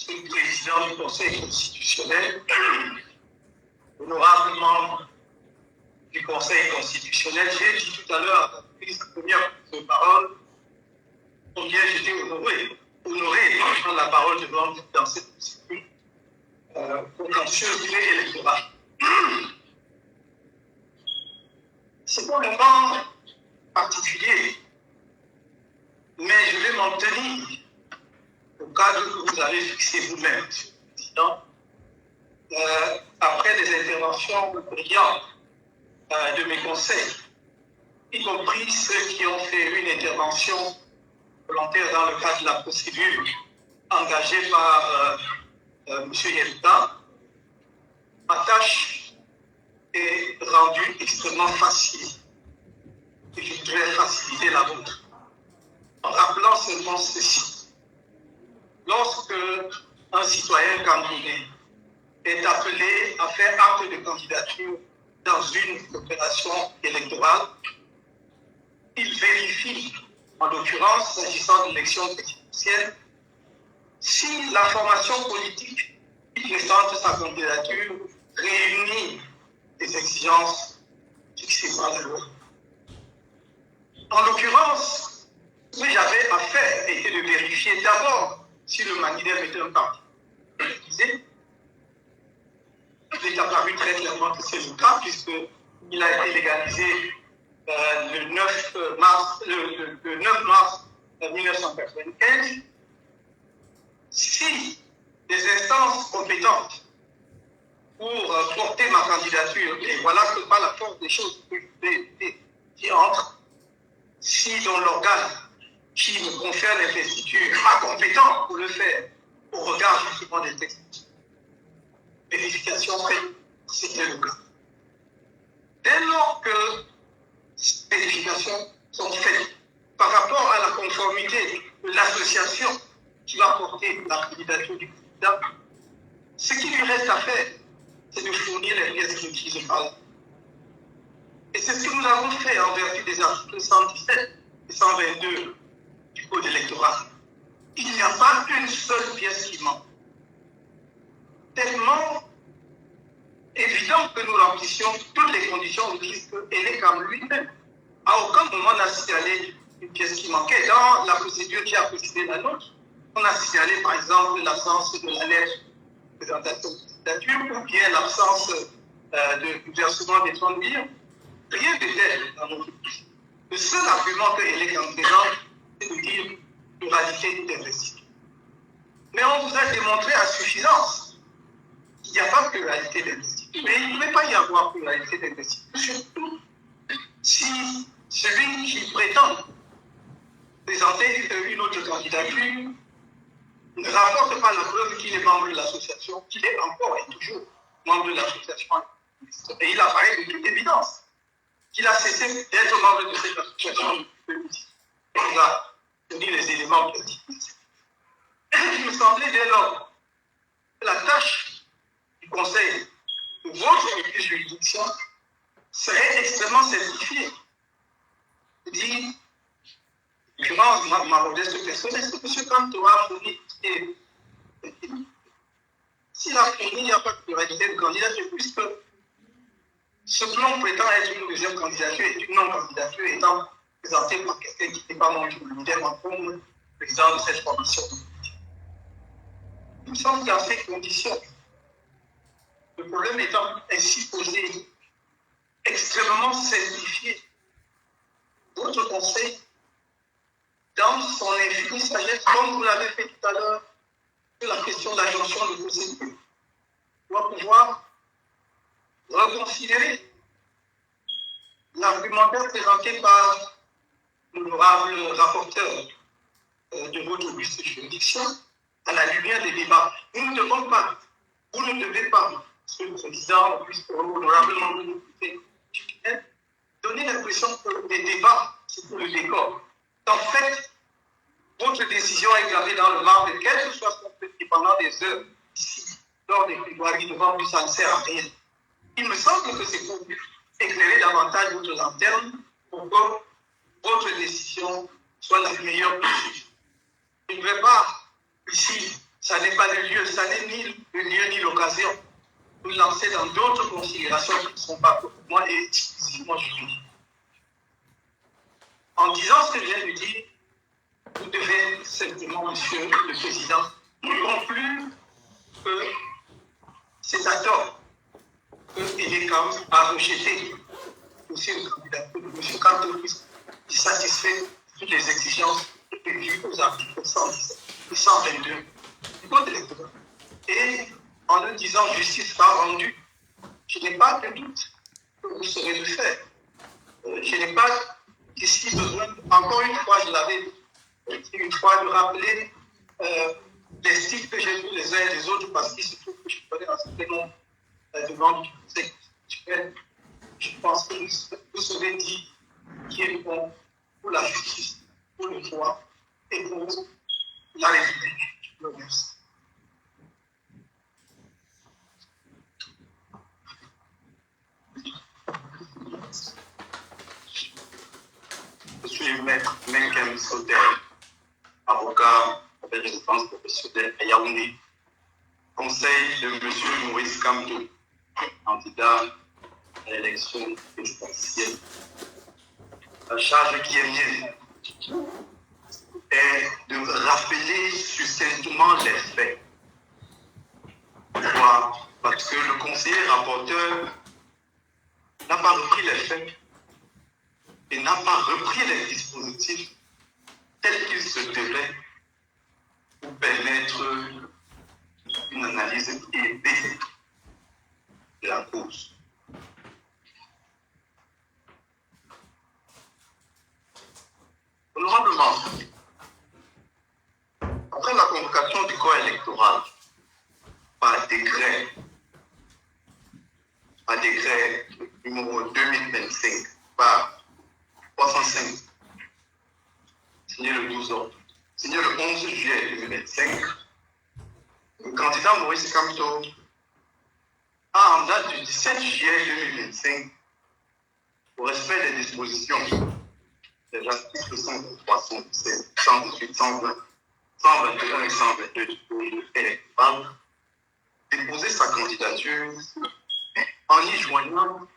Le président du Conseil constitutionnel, honorable membre du Conseil constitutionnel, j'ai dit tout à l'heure, à la première parole, combien j'étais honoré de prendre la parole devant vous dans cette procédure contentieuse et électorale. C'est pas un moment particulier, mais je vais m'en tenir au cadre que vous avez fixé vous-même, Monsieur le Président, après les interventions brillantes de mes conseils, y compris ceux qui ont fait une intervention volontaire dans le cadre de la procédure engagée par M. Yelta, ma tâche est rendue extrêmement facile et je voudrais faciliter la vôtre en rappelant seulement ceci. Lorsque un citoyen camerounais est appelé à faire acte de candidature dans une opération électorale, il vérifie, en l'occurrence, s'agissant de l'élection présidentielle, si la formation politique qui présente sa candidature réunit les exigences fixées par la loi. En l'occurrence, ce que j'avais à faire était de vérifier d'abord si le Manidem était un parti organisé. Il est apparu très clairement que c'est le cas, puisqu'il a été légalisé le 9 mars 1995. Si les instances compétentes pour porter ma candidature, et voilà que par la force des choses qui entrent, si dans l'organe qui me confère l'investiture n'est pas compétent pour le faire au regard justement des textes, vérification faite, c'était le cas. Dès lors que ces vérifications sont faites par rapport à la conformité de l'association qui va porter la candidature du candidat, ce qui lui reste à faire, c'est de fournir les pièces requises par là. Et c'est ce que nous avons fait en vertu des articles 117 et 122 du Code électoral. Il n'y a pas une seule pièce qui manque. Tellement évident que nous remplissions toutes les conditions requises que Elekam lui-même, à aucun moment n'a signalé une pièce qui manquait. Dans la procédure qui a précédé la nôtre, on a signalé par exemple l'absence de la lettre de présentation de candidature ou bien l'absence de versement des 30 millions. Rien de tel dans notre pays. Le seul argument que Elekam présente, c'est de dire pluralité d'investissement. Mais on vous a démontré à suffisance qu'il n'y a pas de pluralité d'investissement. Mais il ne pouvait pas y avoir pluralité d'investissement. Surtout si celui qui prétend présenter une autre candidature ne rapporte pas la preuve qu'il est membre de l'association, qu'il est encore et toujours membre de l'association. Et il apparaît de toute évidence qu'il a cessé d'être membre de cette association. On a donné les éléments qu'il a dit. Il me semblait dès lors que la tâche du Conseil de votre juridiction serait extrêmement simplifiée. Je dis, ma modeste personne, est-ce que M. Kanto a fourni, s'il a fourni, il n'y a pas de pluralité de candidature, puisque ce que l'on prétend être une deuxième candidature est une non-candidature étant présentée par quelqu'un qui n'est pas membre du ministère comme président de cette formation. Il me semble que dans ces conditions, le problème étant ainsi posé, extrêmement simplifié, votre conseil, dans son infinie sagesse, comme vous l'avez fait tout à l'heure, sur la question de l'ajonction de procédure, doit pouvoir reconsidérer l'argumentaire présenté par l'honorable rapporteur de votre juridiction à la lumière des débats. Nous ne devons pas, vous ne devez pas, Monsieur le Président, puisque honorablement député, donner l'impression que les débats, c'est pour le décor. En fait, votre décision est gravée dans le marbre, quelle que soit son petit pendant des heures ici, lors des plaidoiries devant vous, ça ne sert à rien. Il me semble que c'est pour éclairer davantage votre lanterne pour que votre décision soit la meilleure possible. Je ne vais pas, ici, ça n'est pas le lieu, ça n'est ni le lieu ni l'occasion, de nous lancer dans d'autres considérations qui ne sont pas pour moi et exclusivement juridiques. En disant ce que je viens de dire, vous devez simplement, Monsieur le Président, conclure que c'est à tort que Elecam a rejeté aussi le candidat de M. Kanto qui satisfait toutes les exigences prévues aux articles 110 et 122 du Code électoral. Et en le disant justice pas rendue, je n'ai pas de doute que vous saurez le faire. Je n'ai pas ici besoin, encore une fois, je l'avais dit, une fois de rappeler les styles que j'ai vus les uns et les autres, parce qu'il se trouve que je connais un certain nombre de membres du Conseil constitutionnel. Je pense que vous serez dit qui est bon pour la justice, pour le droit et pour la République. Je vous remercie. Je suis maître Menkem Soter, avocat avec résidence professionnelle à Yaoundé, conseil de M. Maurice Kamto, candidat à l'élection présidentielle. La charge qui est mienne est de rappeler succinctement les faits. Pourquoi? Parce que le conseiller rapporteur n'a pas repris les faits et n'a pas repris les dispositifs tels qu'ils se devaient pour permettre une analyse épais de la cause. Honorablement, après la convocation du corps électoral par décret numéro 2025 par 305, signé le 12 octobre, signé le 11 juillet 2025, le candidat Maurice Kamto a, en date du 17 juillet 2025, au respect des dispositions des articles 103, 117, 118, 120, 121 et 122 du Code électoral, déposé sa candidature en y joignant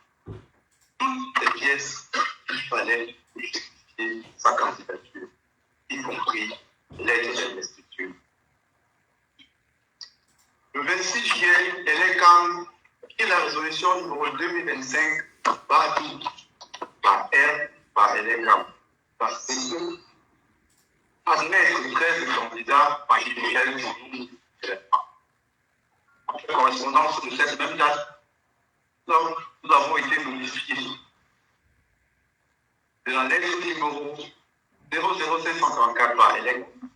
toutes les pièces qu'il fallait pour justifier sa candidature, y compris l'aide d'investiture. Le 26 juillet, Elecam prit la résolution numéro 2025 par I, par R, par Elecam, par C, admettre 13 candidats par lesquels en correspondance de cette même date, nous avons été notifiés de la lettre numéro 00744 par Elecam,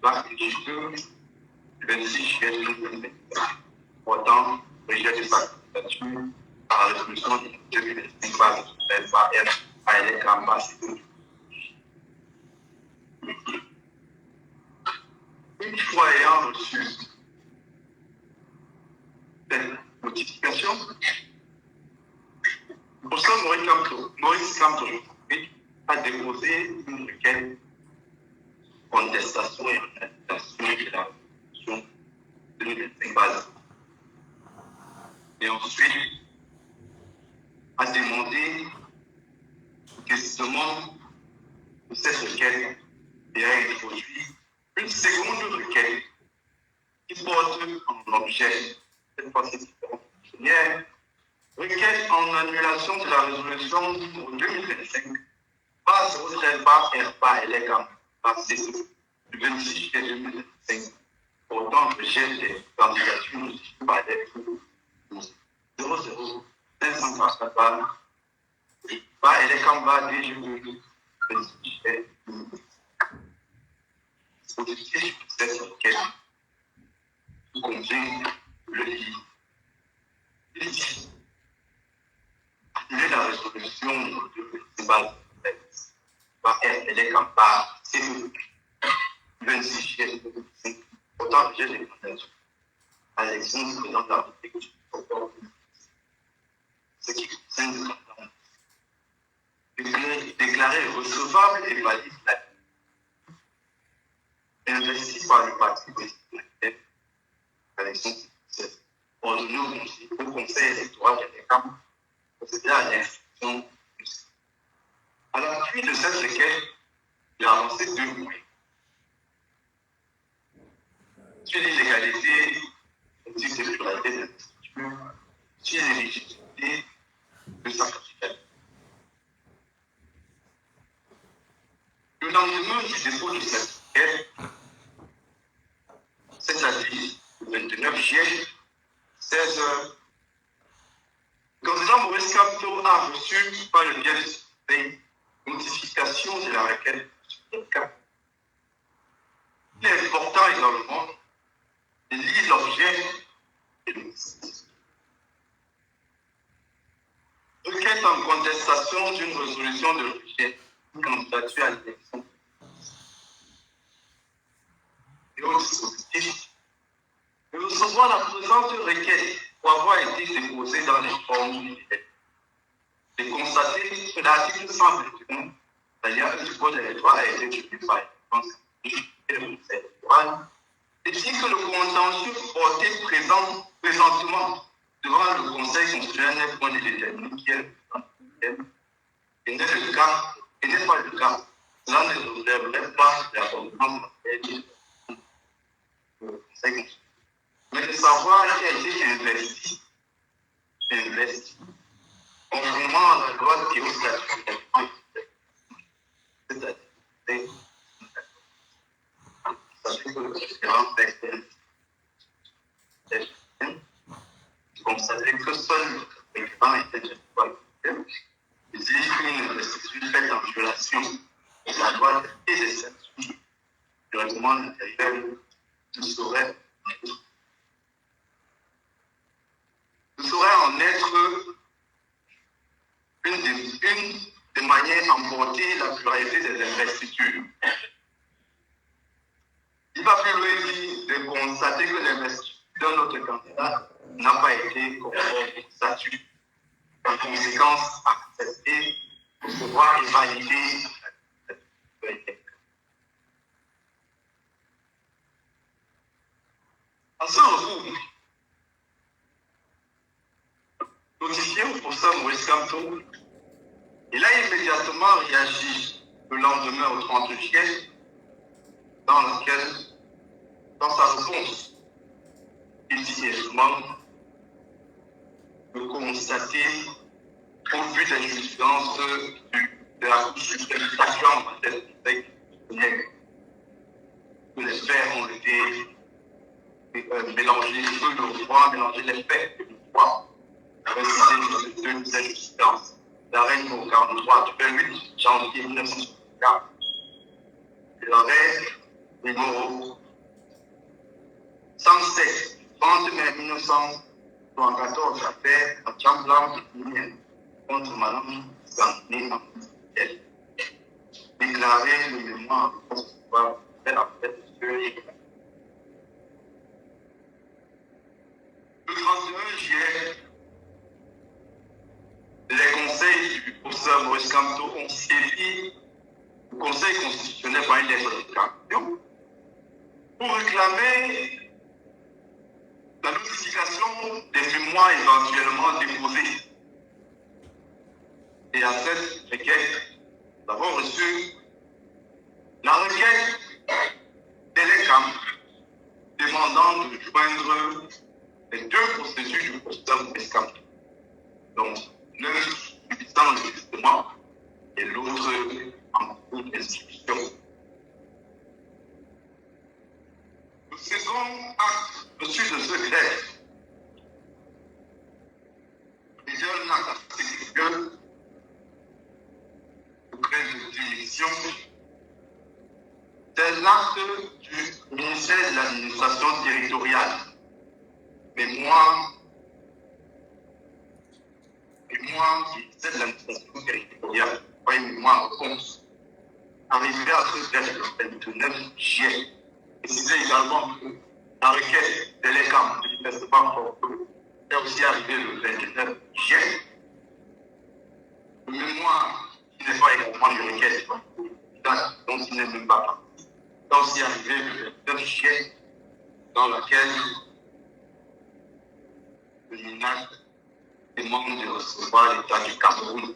l'article 2 du 26 juillet 2025, portant rejet de sa candidature par la résolution 2025 par R, par Elecam, par C. Une fois ayant reçu cette notification, le professeur Maurice Kamto a déposé une requête contestation et annulation de la résolution 2025 base. Et ensuite, a demandé précisément de cette requête et a introduit une seconde requête qui porte en objet, cette fois-ci, première requête en annulation de la résolution pour 2025 par 013 par R par Elecam par C du 26 juillet 2025 portant rejet des candidatures notifiées par les 00 180 va et les combats des juges positif, c'est sur lequel vous comptez le livre. Il dit, la résolution de festival va être les campagnes, c'est 26 juillet 2005. Autant que j'ai des conditions à l'élection du président de la République, ce qui concerne le canton. Déclaré recevable et valide investi par le parti présidentiel à l'élection successive, ordonné au conseil électoral des camps, procéder à l'instruction. À l'appui de cette requête, il a avancé 2 points. Sur l'illégalité du type de pluralité de l'institution, sur l'illégitimité de sa capitale. Le lendemain du dépôt de cette requête, c'est-à-dire le 29 juillet, 16 h, le candidat Maurice Kamto a reçu par le biais de cette notification de la requête. Il est important également de lire l'objet de l'initiative. Requête en contestation d'une résolution de rejet d'une candidature à l'élection. Et au dispositif de recevoir la présente requête pour avoir été déposée dans les formes de constater que l'article 121, d'ailleurs, du code électoral a été publié par l'électoral, et dit que le contentieux porté présentement devant le Conseil constitutionnel n'est point déterminé qui est le et n'est le cas, et n'est pas le cas. Cela ne relèverait pas de la compétence du Conseil constitutionnel. Mais de savoir qui a été investi, conformément à la loi qui est au statut, c'est-à-dire que le président constatait que seul le président était le il dit qu'une investiture faite en violation de la loi et des statuts du règlement intérieur ne saurait en être une des manières d'emporter la pluralité des investitures. Il va plus loin dire de constater que l'investiture d'un autre candidat n'a pas été conforme au statut. En conséquence, accepter, recevoir et valider la pluralité. En ce recours, notifié au professeur Maurice Kamto, il a immédiatement réagi le lendemain au 30 juillet, dans sa réponse, il dit également de constater, au vu des jurisprudences de la Cour suprême en matière de conseil constitutionnel, que les faits ont été mélangés, que le droit a mélangé les faits et le droit. Précisé de ces jurisprudences. L'arrêt numéro 43 du 28 janvier 1964. L'arrêt numéro 107 du 30 mai 1974 affaire à Tchamblam contre Madame Sandrine Amitiel. Déclaré le mémoire de la fête de l'Église. Le 31 juillet, les conseils du professeur Maurice Kamto ont saisi le Conseil constitutionnel par une lettre de déclaration pour réclamer la notification des mémoires éventuellement déposés. Et à cette requête, nous avons reçu la requête de l'ECAM demandant de joindre les 2 procédures du professeur Maurice Kamto. Donc, l'un subissant le justement et l'autre en cours d'instruction. Le second acte reçu de ce greffe, plusieurs l'article 2, degré de démission, c'est l'acte du ministère de l'administration territoriale. Mémoire du ministère de l'administration territoriale. Voyez, mémoire réponse. Arrivé à ce date le 29 juillet. Et c'est également que la requête de l'ECAM, ne n'est pas encore est aussi arrivé le 29 juillet. Le mémoire qui n'est pas également une requête, donc il n'est même pas parti. C'est aussi arrivé le 29 juillet, dans laquelle le MINAC demande de recevoir l'État du Cameroun. Nous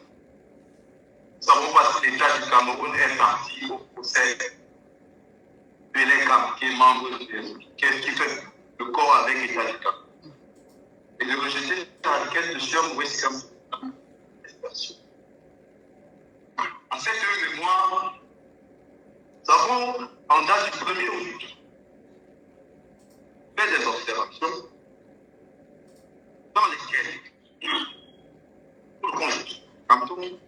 savons pas si l'État du Cameroun est parti au procès de l'ECAM, qui est membre qui fait le corps avec l'État du Cameroun. Et de rejeter la requête de Sir Wescam. En cette mémoire, nous avons, en date du 1er août, fait des observations dans lesquelles, pour le compte,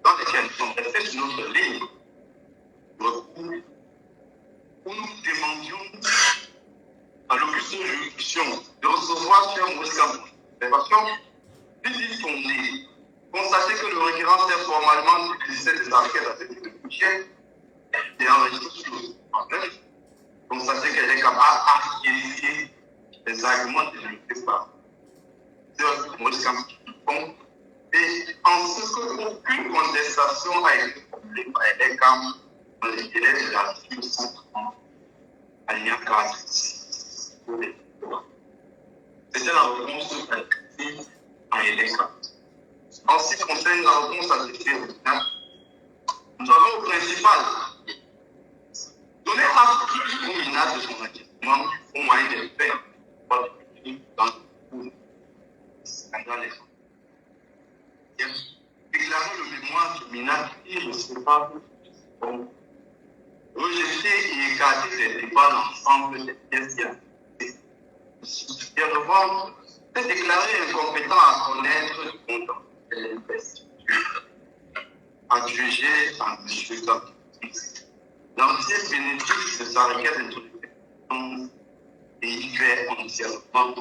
dans lesquelles nous sommes restés sur notre ligne de recours, où nous demandions à l'auguste juridiction de recevoir sur Wescam observation, ils disent qu'on est constaté que le requérant s'est formalement utilisé des enquêtes avec le budget et enregistré sur le partenaire, constaté qu'elle est capable d'acquérir les arguments délivrés par Maurice Campon. Et en ce que aucune contestation a été formulée par les CAM dans les délais de l'article 130, alinéa 4. C'était la réponse à la critique à LECAM. En ce qui concerne la réponse à cette question, nous avons au principal donné acte au MINAC de son acquittement au moyen des faits dans le cours scandale. Déclarer le mémoire du MINAC irrecevable, rejeter et écarter des débats l'ensemble des pièces qui a été. C'est déclarer incompétent à connaître le content de l'investiture, à juger en discutant. L'entier bénéfice de sa requête d'introduction et y fait entièrement.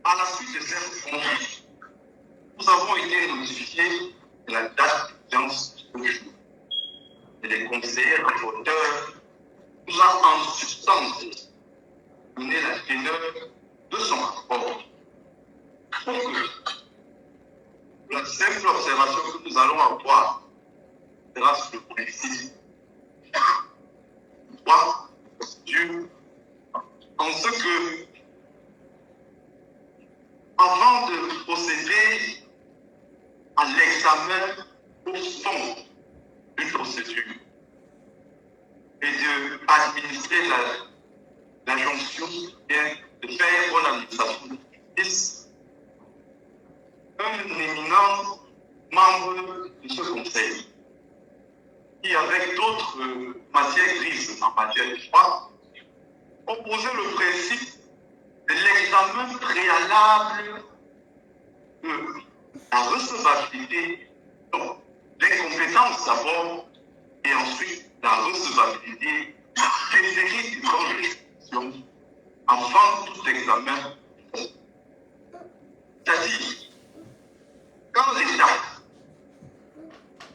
À la suite de cette réponse, nous avons été notifiés de la date d'audience du jour. Et les conseillers rapporteurs nous ont en substance donné la teneur de son rapport. Pour que la simple observation que nous allons avoir sera sur le principe droit de procédure, en ce que, avant de procéder à l'examen au fond d'une procédure et d'administrer l'injonction de faire bonne administration de justice, un éminent membre de ce conseil, qui avec d'autres matières grises en matière de droit, proposait le principe de l'examen préalable de la recevabilité, donc des compétences d'abord, et ensuite la recevabilité des séries de grandes restrictions avant tout examen. C'est-à-dire, quand l'État,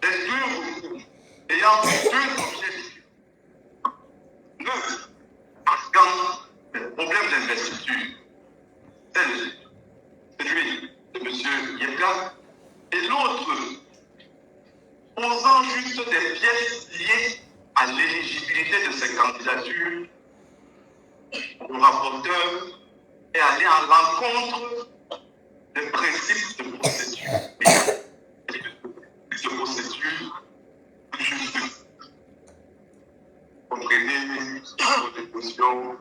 les deux recours ayant deux objets différents, l'un marquant le problème d'investiture, celui de M. Yebga, et l'autre posant juste des pièces liées à l'éligibilité de ces candidatures, le rapporteur est allé à l'encontre des principes de procédure de procédure de justice. Comprenez votre position.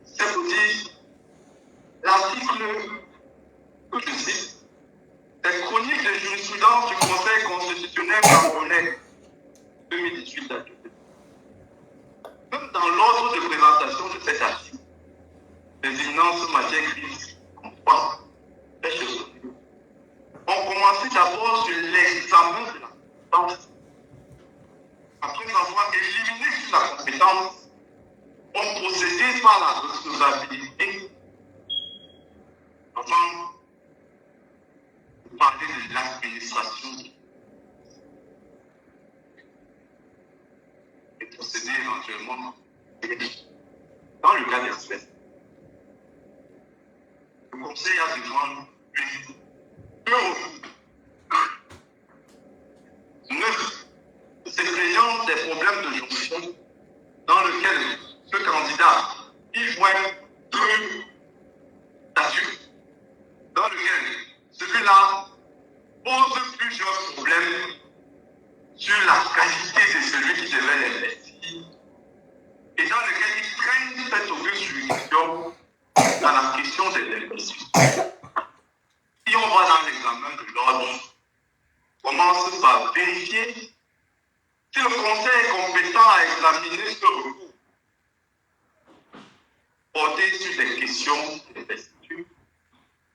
C'est pour dire l'article que je cite, les chroniques de jurisprudence du Conseil constitutionnel camerounais 2018 à 2018. Même dans l'ordre de présentation de cet article, les éminences matières grises l'administration et procéder éventuellement dans le cas d'espèce. Le conseil a devant lui 9. C'est créant des problèmes de jonction dans lesquels ce candidat y voit deux statuts, dans lequel celui-là pose plusieurs problèmes sur la qualité de celui qui devait l'investir et dans lequel il traîne cette aucune juridiction dans la question des investitions. Si on va dans l'examen de l'ordre, on commence par vérifier si le conseil est compétent à examiner ce recours porté sur des questions d'investiture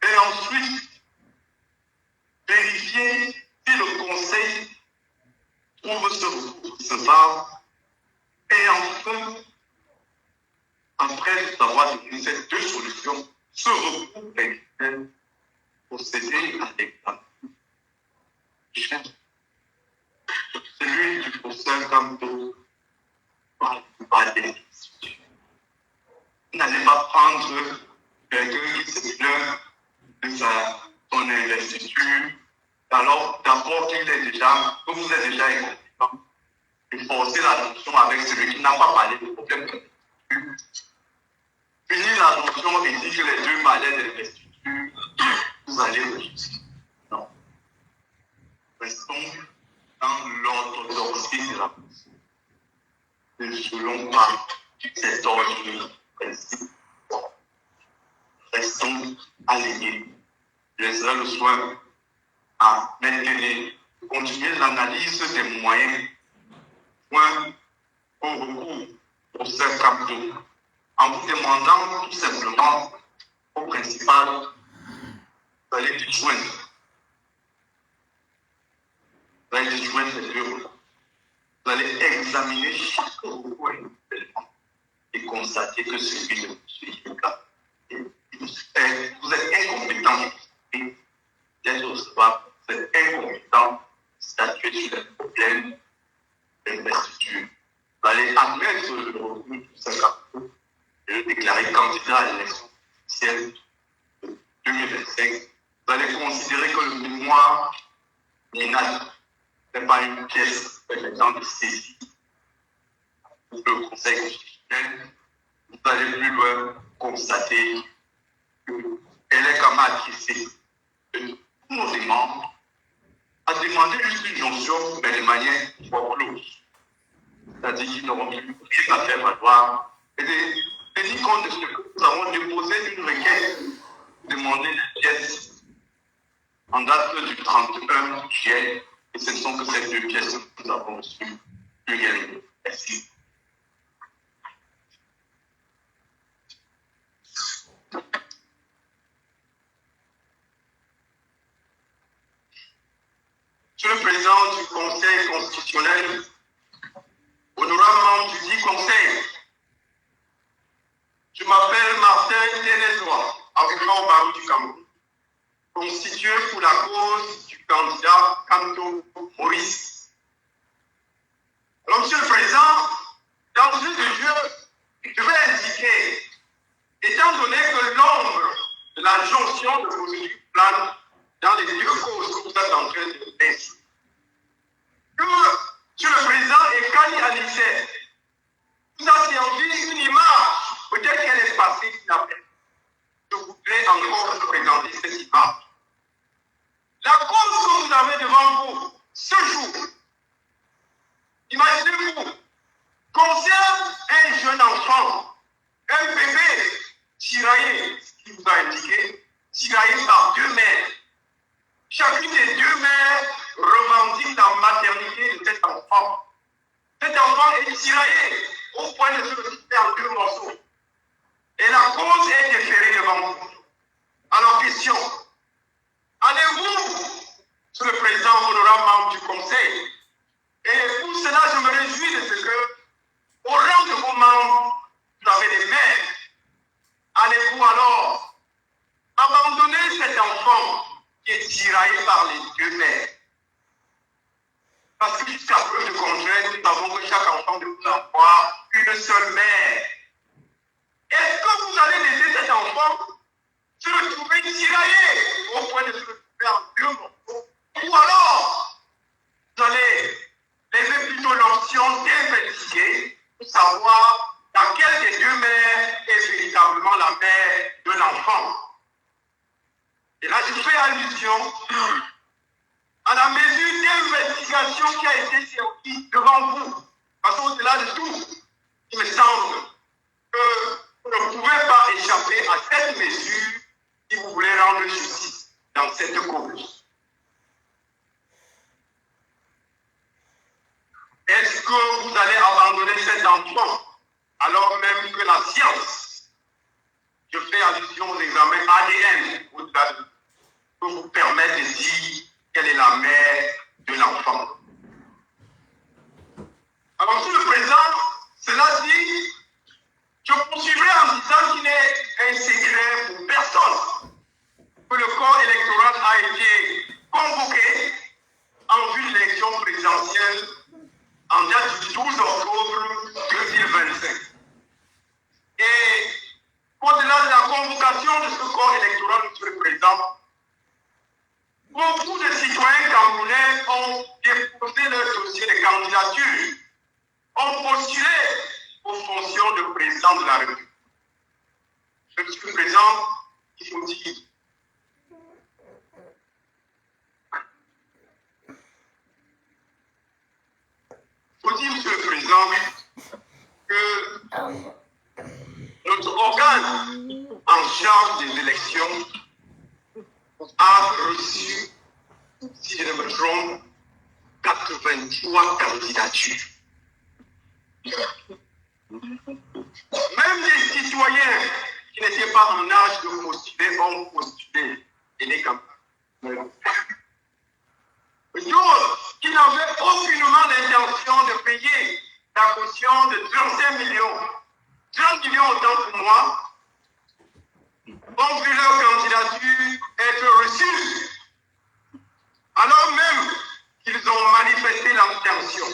et ensuite vérifier si le conseil trouve ce recours recevable et enfin, après avoir donné ces deux solutions, ce recours est procéder à l'examen. Celui du procès Camto par des institutions. N'allez pas prendre quelqu'un qui se plaint de son investiture, alors d'abord qu'il est déjà, que vous êtes déjà incompétent, et forcer l'adoption avec celui qui n'a pas parlé de problème d'investiture. Finir l'adoption et dire que les deux parlaient d'investiture, vous allez réussir. Non. Restons dans l'orthodoxie de la pensée. Ne voulons pas cet ordre principe. Restons alignés. Je laisserai le soin à maintenir, continuer l'analyse des moyens, point au recours au seul capteur, en vous demandant tout simplement au principal d'aller disjoindre. Vous allez disjoindre les deux recours. Vous allez examiner chaque recours individuellement et constater que celui de M. Yoka, vous êtes incompétent d'être recevable, vous êtes incompétent de statuer sur les problèmes d'investiture. Vous allez admettre le recours de Saint-Capot et le déclarer candidat à l'élection officielle de 2025. Vous allez considérer que le mémoire NINAL n'est pas une pièce permettant de saisir pour le Conseil constitutionnel. Vous allez plus loin constater qu'elle est quand même adressée pour des membres à demander juste une jonction, mais de manière foreclose. C'est-à-dire qu'ils n'auront plus rien à faire valoir. Et de tenir compte de ce que nous avons déposé une requête, demander des pièces en date du 31 juillet. Et ce ne sont que ces deux pièces que nous avons reçues. Merci. Monsieur le Président du Conseil constitutionnel, honorable membre du dit Conseil, je m'appelle Martin Ténézois, avocat au barreau du Cameroun, constitué pour la cause du candidat Camto Maurice. Alors, Monsieur le Président, dans ce jeu, je vais indiquer, étant donné que l'ombre de la jonction de procédure plane dans les deux causes que vous êtes en train de faire, que Monsieur le Président et Kani Alixer vous a servi une image, peut-être qu'elle est passée inaperçue. Je voudrais encore vous présenter cette image. La cause que vous avez devant vous, ce jour, imaginez-vous, concerne un jeune enfant, un bébé tiraillé, ce qui vous a indiqué, tiraillé par deux mères. Chacune des deux mères revendique la maternité de cet enfant. Cet enfant est tiraillé au point de se retrouver en deux morceaux. Et la cause est déférée devant vous. Alors, question. Allez-vous, Monsieur le Président honorable membre du Conseil, et pour cela, je me réjouis de ce que, au rang de vos membres, vous avez des mères. Allez-vous alors abandonner cet enfant qui est tiraillé par les deux mères Parce que jusqu'à preuve de contraire, nous savons que chaque enfant doit avoir une seule mère. Est-ce que vous allez laisser cet enfant se retrouver tiraillé au point de se retrouver en deux morceaux? Ou alors, vous allez laisser plutôt l'option d'investiguer pour savoir laquelle des deux mères est véritablement la mère de l'enfant. Et là, je fais allusion à la mesure d'investigation qui a été servie devant vous. Parce qu'au-delà de tout, il me semble que vous ne pouvez pas échapper à cette mesure si vous voulez rendre justice dans cette cause. Est-ce que vous allez abandonner cet enfant alors même que la science, je fais allusion aux examens ADN, au-delà de peut vous permettre de dire quelle est la mère de l'enfant. Alors, sur le présent, cela dit, je poursuivrai en disant qu'il n'est un secret pour personne que le corps électoral a été convoqué en vue de l'élection présidentielle en date du 12 octobre 2025. Et au-delà de la convocation de ce corps électoral, monsieur le Président, beaucoup de citoyens camerounais ont déposé leur dossier de candidature, ont postulé aux fonctions de président de la République. Monsieur le Président, il faut dire Monsieur le Président, que notre organe en charge des élections a reçu, si je ne me trompe, 83 candidatures. Même les citoyens qui n'étaient pas en âge de postuler ont postulé et les campagnes. D'autres qui n'avaient aucunement l'intention de payer la caution de 35 millions, 30 millions autant pour moi, ont vu leur candidature être reçue, alors même qu'ils ont manifesté l'intention.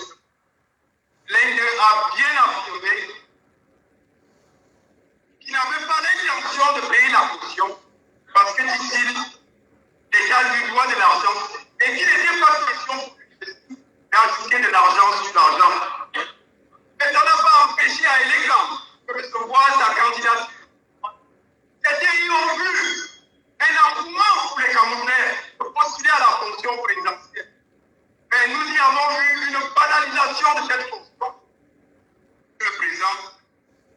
L'un d'eux a bien affirmé qu'il n'avait pas l'intention de payer la caution parce que, dit-il, l'État lui doit de l'argent et qu'il n'était pas question d'ajouter de l'argent sur l'argent. Mais ça n'a pas empêché à Elégan de recevoir sa candidature. C'est-à-dire qu'ils ont vu un engouement pour les Camerounais de postuler à la fonction présidentielle. Mais nous y avons vu une banalisation de cette fonction. Le président,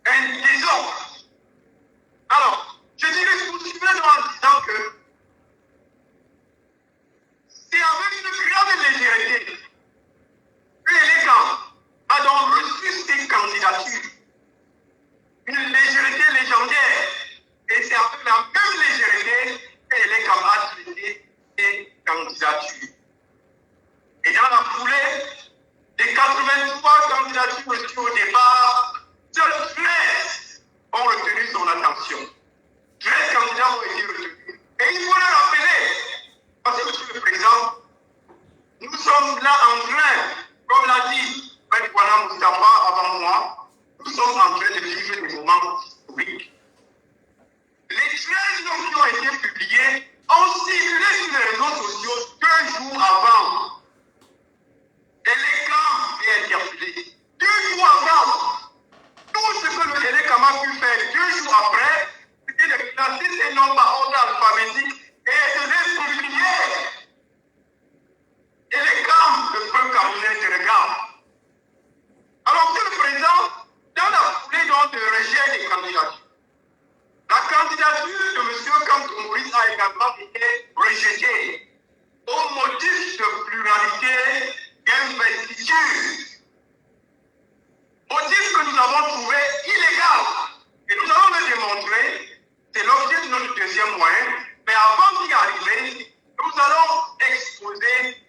un désordre. Alors, je dirais poursuivre en disant que c'est avec une grave légèreté que l'État a donc reçu ces candidatures. Une légèreté légendaire. Et c'est avec la même légèreté que l'État a traité ces candidatures. Et dans la foulée, des 83 candidatures reçues au départ, seuls 13 ont retenu son attention. 13 candidats ont été retenus. Et il faut le rappeler, parce que, monsieur le Président, nous sommes là en train, comme l'a dit Maître Moustapha avant moi, nous sommes en train de vivre des moments historiques. Les 13 noms qui ont été publiés ont circulé sur les réseaux sociaux 2 jours avant. Et l'Écam est interpellé. 2 jours avant, tout ce que le Télécam a pu faire 2 jours après, c'était de classer ces noms par ordre alphabétique et de les publier. Et l'Écam, le peuple camerounais, te regarde. Alors que le président, dans la foulée donc de rejet des candidatures, la candidature de M. Kantou Maurice a également été rejetée au motif de pluralité d'investiture. Motif que nous avons trouvé illégal. Et nous allons le démontrer. C'est l'objet de notre deuxième moyen. Mais avant d'y arriver, nous allons exposer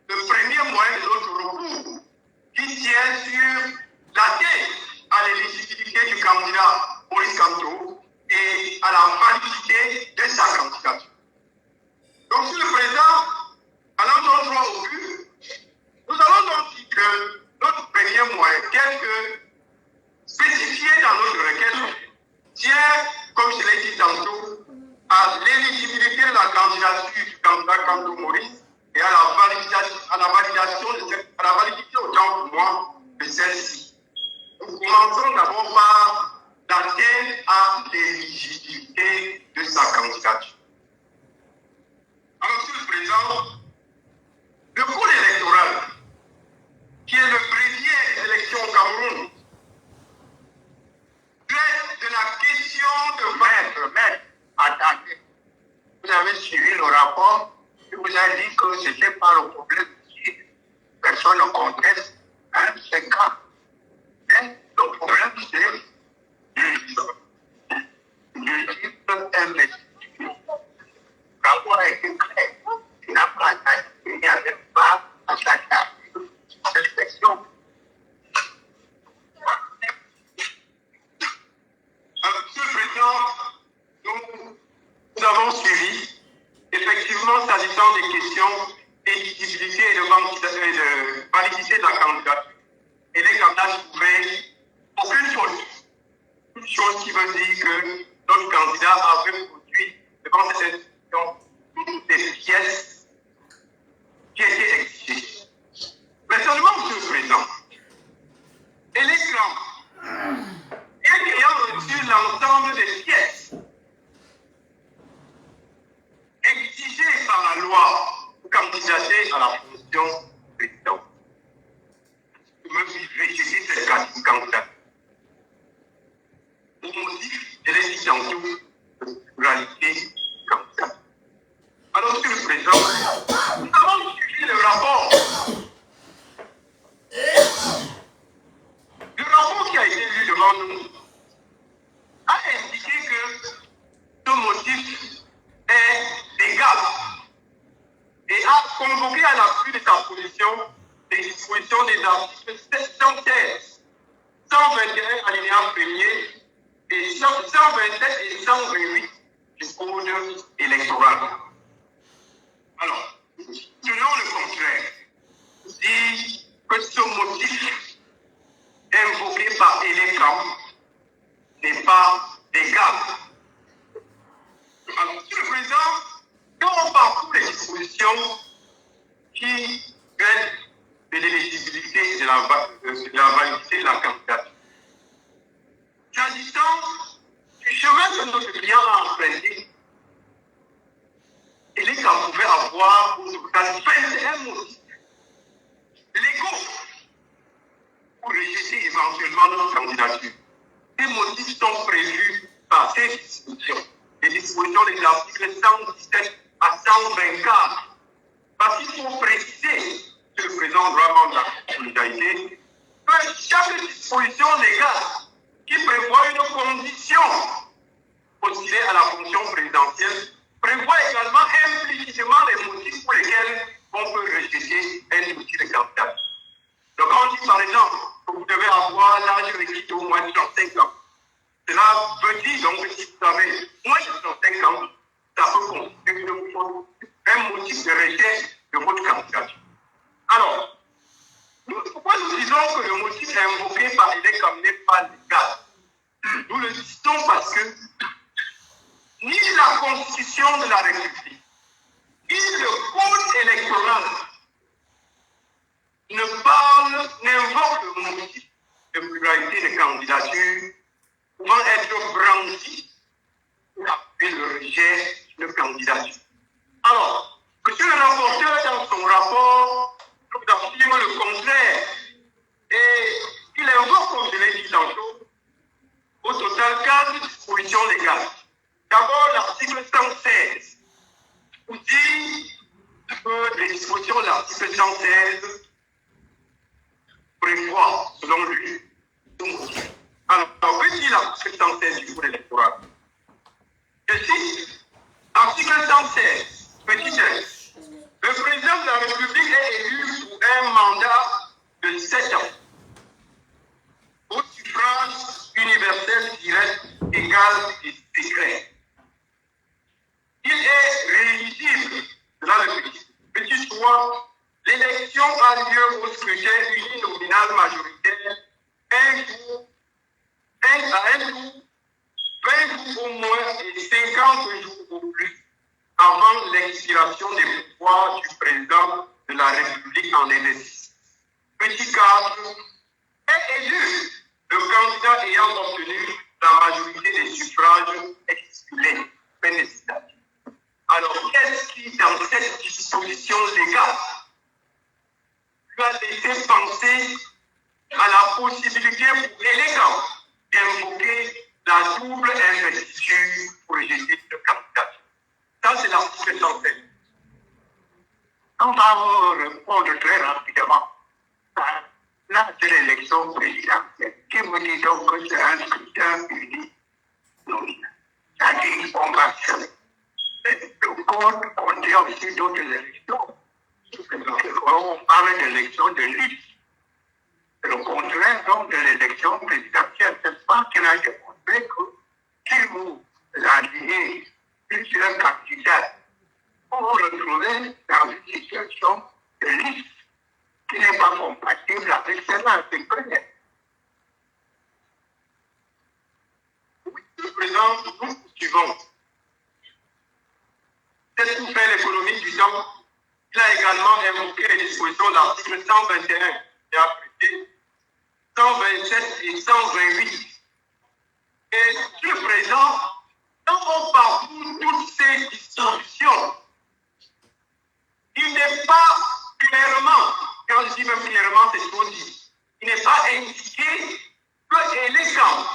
le premier moyen de notre recours qui tient sur l'attente à l'éligibilité du candidat Maurice Kamto et à la validité de sa candidature. Donc, sur le président, à l'endroit droit au but, nous allons candidature du candidat Kanto Maurice et à la validité autant pour moi de celle-ci. Nous commençons d'abord par l'atteinte à l'éligibilité de sa candidature. Alors, Monsieur le Président, le code électoral, qui est le premier des élections au Cameroun, traite de la question de maître. Attendez, vous avez suivi le rapport et vous avez dit que ce n'était pas le problème qui personne ne conteste, hein, c'est grave. Mais le problème, c'est le rapport a été clair. Il n'y avait pas à s'attaquer à cette question. Monsieur le Président, nous avons suivi, effectivement, s'agissant des questions d'éligibilité et de validité de la candidature. Et les candidats trouvaient aucune faute. Une chose qui veut dire que notre candidat avait produit devant cette institution toutes les pièces qui étaient exigées. Mais seulement, Monsieur le Président, et les clans, bien qu'ayant reçu l'ensemble des pièces exigées par la loi pour candidater à la fonction présidente, je me suis rejeté cette candidature. Au motif de l'existence de pluralité candidat. Alors, Monsieur le Président, nous avons suivi le rapport. Le rapport qui a été lu devant nous a indiqué que ce motif est légal et a convoqué à l'appui de sa position les dispositions des articles 716, 121 alinéa 1er et 127 et 128 du code électoral. Alors, selon le contraire, dit que ce motif invoqué par Elecam n'est pas légal. Alors, Monsieur le Président, quand on parcourt les dispositions qui traitent de l'éligibilité et de la validité de la candidature, s'agissant du chemin que notre client a emprunté, Elecam pouvait avoir au total 21 motifs légaux pour rejeter éventuellement notre candidature. Ces motifs sont prévus par ces dispositions. Les dispositions des articles 117 à 124. Parce qu'il faut préciser, que le président doit rendre la solidarité, que chaque disposition légale qui prévoit une condition postulée à la fonction présidentielle prévoit également implicitement les motifs pour lesquels on peut rejeter un outil de candidature. Donc, quand on dit par exemple que vous devez avoir l'âge requis d'au moins 35 ans, cela veut dire donc que si vous avez moins de 35 ans, ça peut constituer un motif de rejet de votre candidature. Alors, pourquoi nous disons que le motif invoqué par Elecam n'est pas légal? Nous le disons parce que ni la Constitution de la République, ni le Code électoral n'invoque le motif de pluralité de candidature pouvant être brandi pour appeler le rejet de candidature. Alors, monsieur le rapporteur, dans son rapport, nous affirme le contraire et il invoque, comme je l'ai dit tantôt, au total 4 dispositions légales. D'abord, l'article 116 vous dit que les dispositions de l'article 116 prévoient, selon lui, deux motifs. Alors, que dit l'article 116 du code électoral? Je cite, article 116, petit 1. Le président de la République est élu pour un mandat de 7 ans au suffrage universel direct, égal et secret. Il est rééligible dans le pays. Petit 3, l'élection a lieu au scrutin uninominal majoritaire un tour, 20 jours au moins et 50 jours au plus avant l'élection l'inspiration des pouvoirs du président de la République en exercice. Petit cadre est élu le candidat ayant obtenu la majorité des suffrages exprimés. Alors, qu'est-ce qui, dans cette disposition légale, lui a laissé penser à la possibilité pour l'élégant d'invoquer la double investiture pour rejeter le candidat? Ça, c'est l'article 107. On va vous répondre très rapidement à de l'élection présidentielle. Qui vous dit donc que c'est un scrutin unique? Non. C'est-à-dire qu'on va se... Le code contient aussi d'autres élections. On parle d'élection de liste. C'est le contraire donc de l'élection présidentielle. C'est pas qu'il a démontré que si vous alliez plusieurs candidats, vous vous retrouvez dans une situation de liste qui n'est pas compatible avec celle-là. C'est clair. Le président, nous suivons. C'est pour faire l'économie du temps. Il a également invoqué les dispositions de l'article 121 et appliqué 127 et 128. Et le président, quand on parcourt toutes ces dispositions, il n'est pas clairement, quand je dis même clairement, c'est ce qu'on dit, il n'est pas indiqué que l'élégant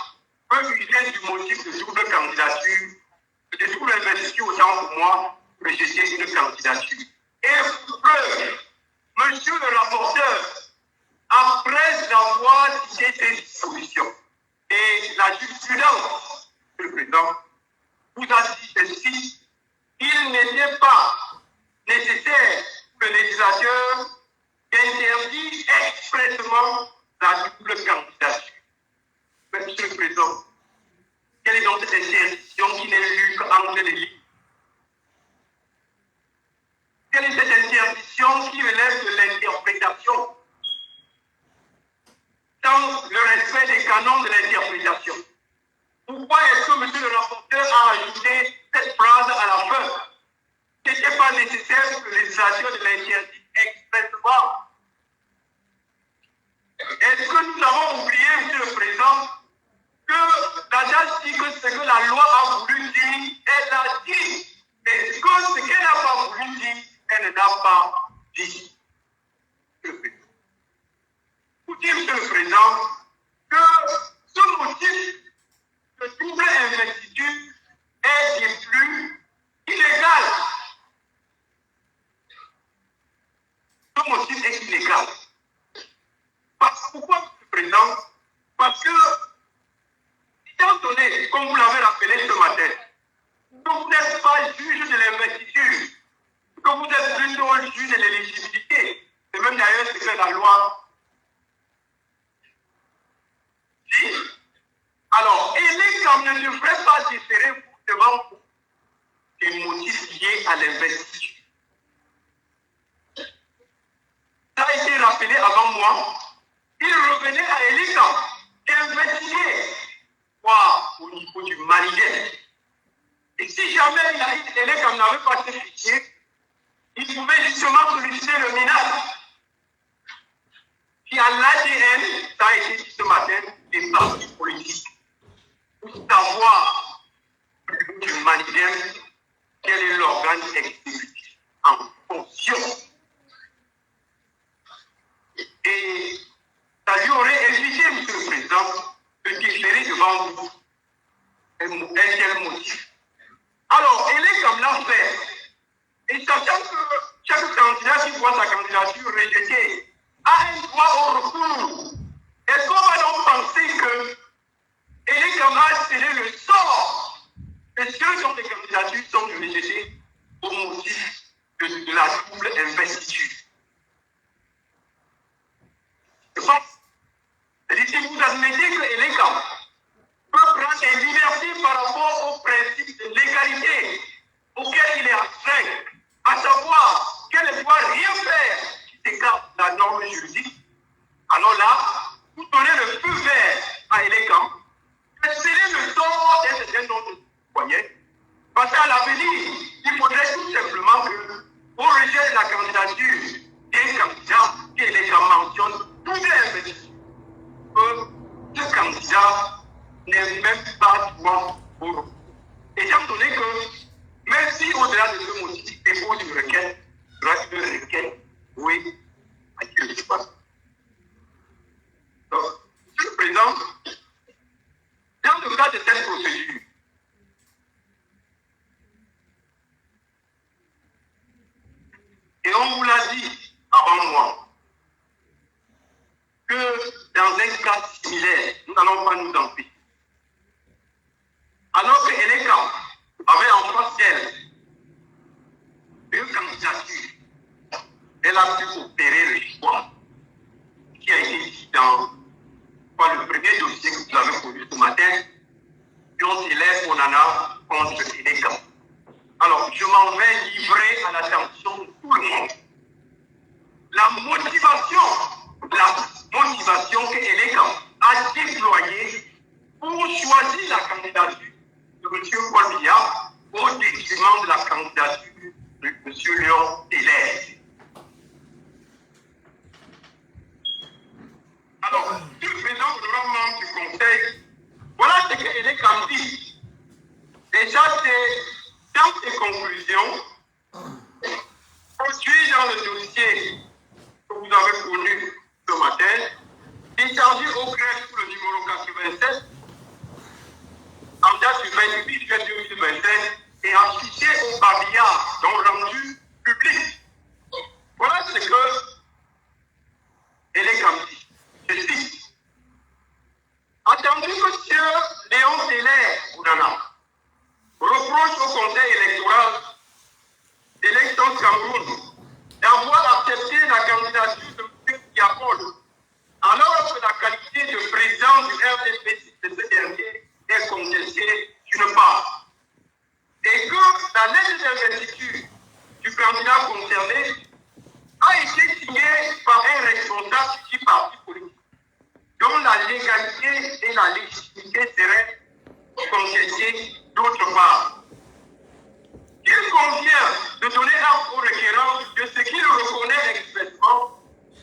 peut user du motif de double candidature, de double investiture autant pour moi, rejeter une candidature. Et pour preuve, monsieur le rapporteur, après avoir cité ces dispositions, et la jurisprudence, le président, vous a dit ceci, il n'était pas nécessaire que le législateur interdit expressément la double candidature. Monsieur le président, quelle est donc cette interdiction qui n'est lue qu'entre les lignes? Quelle est cette interdiction qui relève de l'interprétation dans le respect des canons de l'interprétation? Pourquoi est-ce que monsieur le rapporteur a ajouté cette phrase à la fin? Ce n'était pas nécessaire que le législateur de l'interdit expressément. Est-ce que nous avons oublié, monsieur le président, que la date dit que ce que la loi a voulu dire, elle a dit. Est-ce que ce qu'elle n'a pas voulu dire, elle n'a pas dit? Pour dire, monsieur le président, que ce motif de double investiture est des plus illégal. Ce motif est illégal. Pourquoi, monsieur le président? Parce que, étant donné, comme vous l'avez rappelé ce matin, que vous n'êtes pas juge de l'investiture, que vous êtes plutôt juge de l'éligibilité, et même d'ailleurs ce que la loi dit. Alors, l'État ne devrait pas différer devant vous des motifs liés à l'investiture. Ça a été rappelé avant moi. Il revenait à Elican d'investiguer au niveau du Maliden. Et si jamais Elican n'avait pas été fichier, il pouvait justement solliciter le minage. Qui a l'ADN, ça a été dit ce matin, des partis politiques. Pour savoir du Maliden quel est l'organe exécutif en fonction. Et ça lui aurait évité, monsieur le président, de différer devant vous un tel motif. Alors, elle est comme l'affaire. Et sachant que chaque candidat qui voit sa candidature rejetée a un droit au recours, est-ce qu'on va donc penser que elle est comme a scellé le sort de ceux dont les candidatures sont rejetées au motif de la double investiture? Si vous admettez que l'État peut prendre des libertés par rapport au principe de l'égalité auquel il est astreint, à savoir qu'elle ne doit rien faire qui écarte la norme juridique, alors là, vous donnez le feu vert à l'État, de sceller le sort d'un certain nombre de citoyens, parce qu'à l'avenir, il une requête, reste une requête, oui, à qui je passe. Donc, Monsieur le Président, dans le cas de cette procédure, et on vous l'a dit avant moi, que dans un cas similaire, nous n'allons pas nous empêcher. Alors que Elecam avait en face d'elle une candidature, elle a pu opérer le choix qui a été dit dans le premier dossier que vous avez connu ce matin, Pion Hilaire Onana contre Elecam. Alors, je m'en vais livrer à l'attention de tout le monde. La motivation que Elecam a déployée pour choisir la candidature de M. Paul Biya au détriment de la candidature de M. Léon Hilaire. Alors, le président gouvernement du Conseil, voilà ce que Elecam dit. Déjà, c'est dans ses conclusions, poursuivi dans le dossier que vous avez connu ce matin, déchargé au greffe sous le numéro 87, en date du 28 juin 2027, et affiché au pavillard, donc rendu public. Voilà ce que Elecam dit. Je cite. Attendu monsieur Léon Hilaire Onana reproche au Conseil électoral d'élection Cameroun d'avoir accepté la candidature de M. Diapol, alors que la qualité de président du RDPC de ce dernier est contestée d'une part, et que la lettre d'investiture du candidat concerné a été signée par un responsable du parti politique, dont la légalité et la légitimité seraient contestées d'autre part. Il convient de donner acte au requérant de ce qu'il reconnaît expressément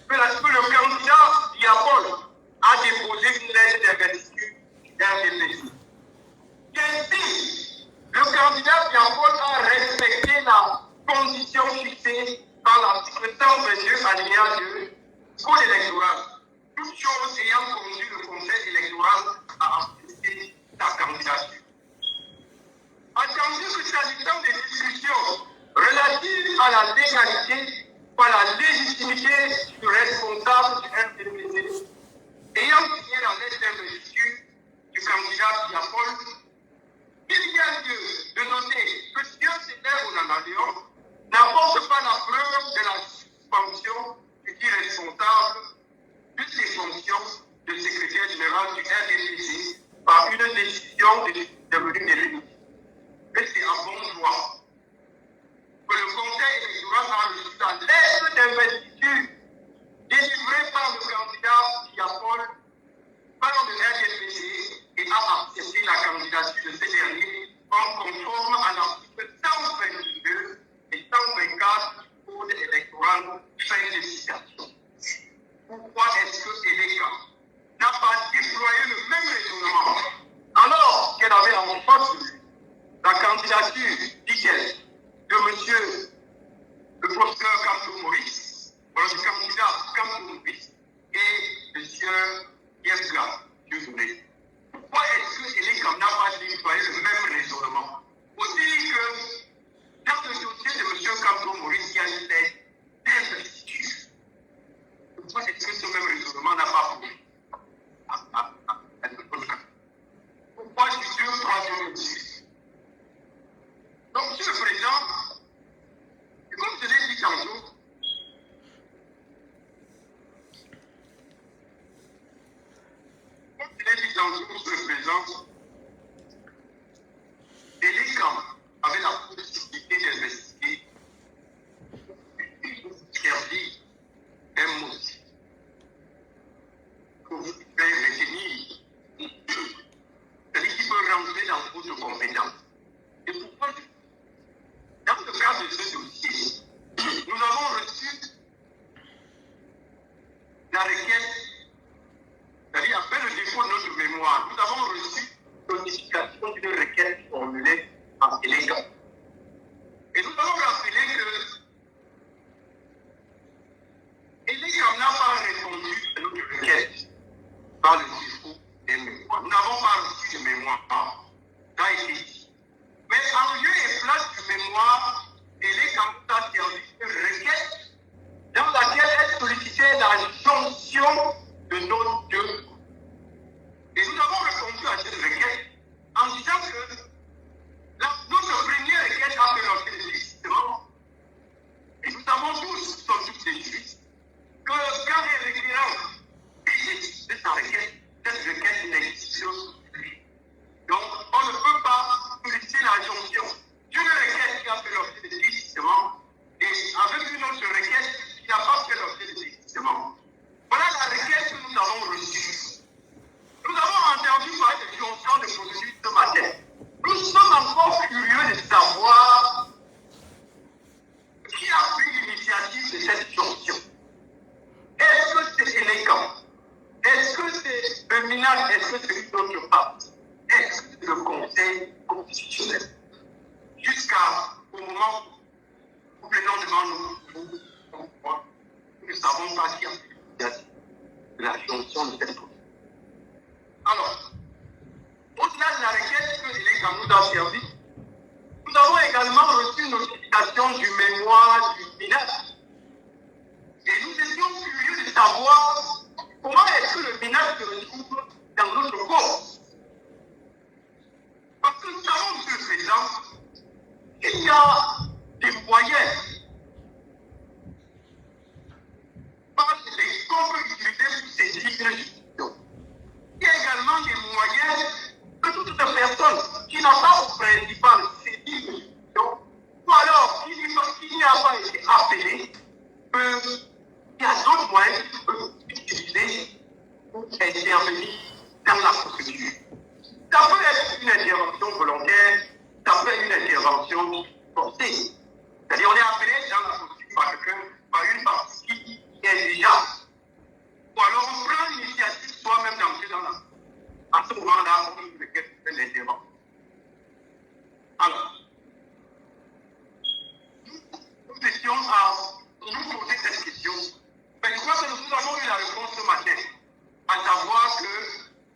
que le candidat Diapol a déposé une lettre d'investiture d'un RDPC. Ainsi, le candidat Diapol a respecté la condition fixée par l'article 122 alinéa 2 du Code électoral, toute chose ayant conduit le Conseil électoral à accepter sa candidature. Attendu que s'agissant des discussions relatives à la légalité ou à la légitimité du responsable du RDPC ayant signé la lettre d'investiture du candidat Diapol, il y a lieu de noter que si un sénateur ou un Léon n'apporte pas la preuve de la suspension du dit responsable de ses fonctions de secrétaire général du RDPC par une décision devenue définitive. Mais c'est à bon droit que le Conseil électoral a reçu la lettre d'investiture délivrée par le candidat Diapol par le RDPC et a accepté la candidature de ce dernier en conforme à l'article 122 et 124 du Code électoral. Fin de citation. Pourquoi est-ce que Elecam n'a pas déployé le même raisonnement alors qu'elle avait en face la candidature, dit-elle, de M. le professeur Kamto Maurice, voilà le candidat Kamto Maurice, et M. Yesga Dieudonné. Pourquoi est-ce que Elecam n'a pas déployé le même raisonnement? Aussi que dans le dossier de M. Kamto Maurice, il y a une lettre d'investiture. Pourquoi est-ce que ce même raisonnement n'a pas prouvé? Pourquoi je suis deux troisième dossier? Donc, M. le Président, comme je l'ai dit tantôt, de cette jonction. Est-ce que c'est élégant? Est-ce que c'est le minage? Est-ce que c'est d'autre part? Est-ce que c'est le Conseil constitutionnel? Jusqu'au moment où le nom devant nous ne savons pas qui a fait la jonction de cette chose. Alors, au-delà de la requête que l'État nous a servi, nous avons également reçu une notification du mémoire du ministre. Et nous étions curieux de savoir comment est-ce que le ministre se retrouve dans notre corps. Parce que nous savons, Monsieur le Président, qu'il y a des moyens par les qu'on peut utiliser pour saisir une justification. Il y a également des moyens que toute personne qui n'a pas au principal saisi une justification, ou alors qui n'y a pas été appelé, il y a d'autres moyens qui peuvent utiliser pour intervenir dans la procédure. Ça peut être une intervention volontaire, ça peut être une intervention forcée. C'est-à-dire, on est appelé dans la procédure par une partie qui est déjà. Ou alors, on prend l'initiative soi-même d'entrer dans la. À ce moment-là, on peut faire l'intervention. Alors, nous étions à nous poser cette question. Mais je crois que nous avons eu la réponse ce matin, à savoir que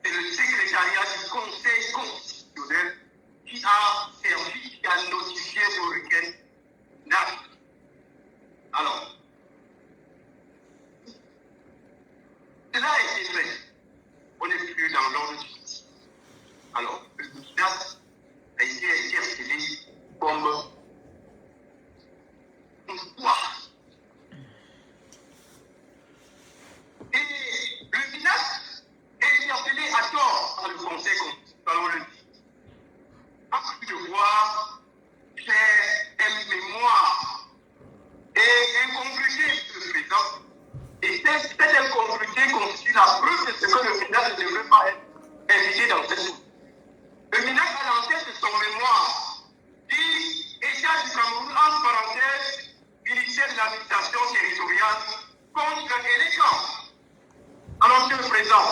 c'est le secrétariat du Conseil constitutionnel qui a servi, qui a notifié vos requêtes d'actes. Alors, cela a été fait. On n'est plus dans l'ordre du justice. Alors, le ministère a été interpellé comme quoi. Et le ministre est interpellé à tort par le Conseil constitutionnel, on le dit. Parce que de voir faire un mémoire et incongruité de ce président. Et cette incongruité constitue la preuve de ce que le ministre ne devrait pas être invité dans cette chose. Le ministre a lancé son mémoire dit État du Cameroun, entre parenthèses, ministère de l'administration territoriale contre élégance. Alors, Monsieur le Président,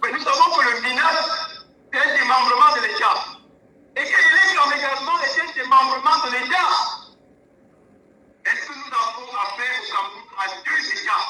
mais nous savons que le ministre est un démembrement de l'État. Et que l'État également est un démembrement de l'État. Est-ce que nous avons affaire au Cameroun à deux États?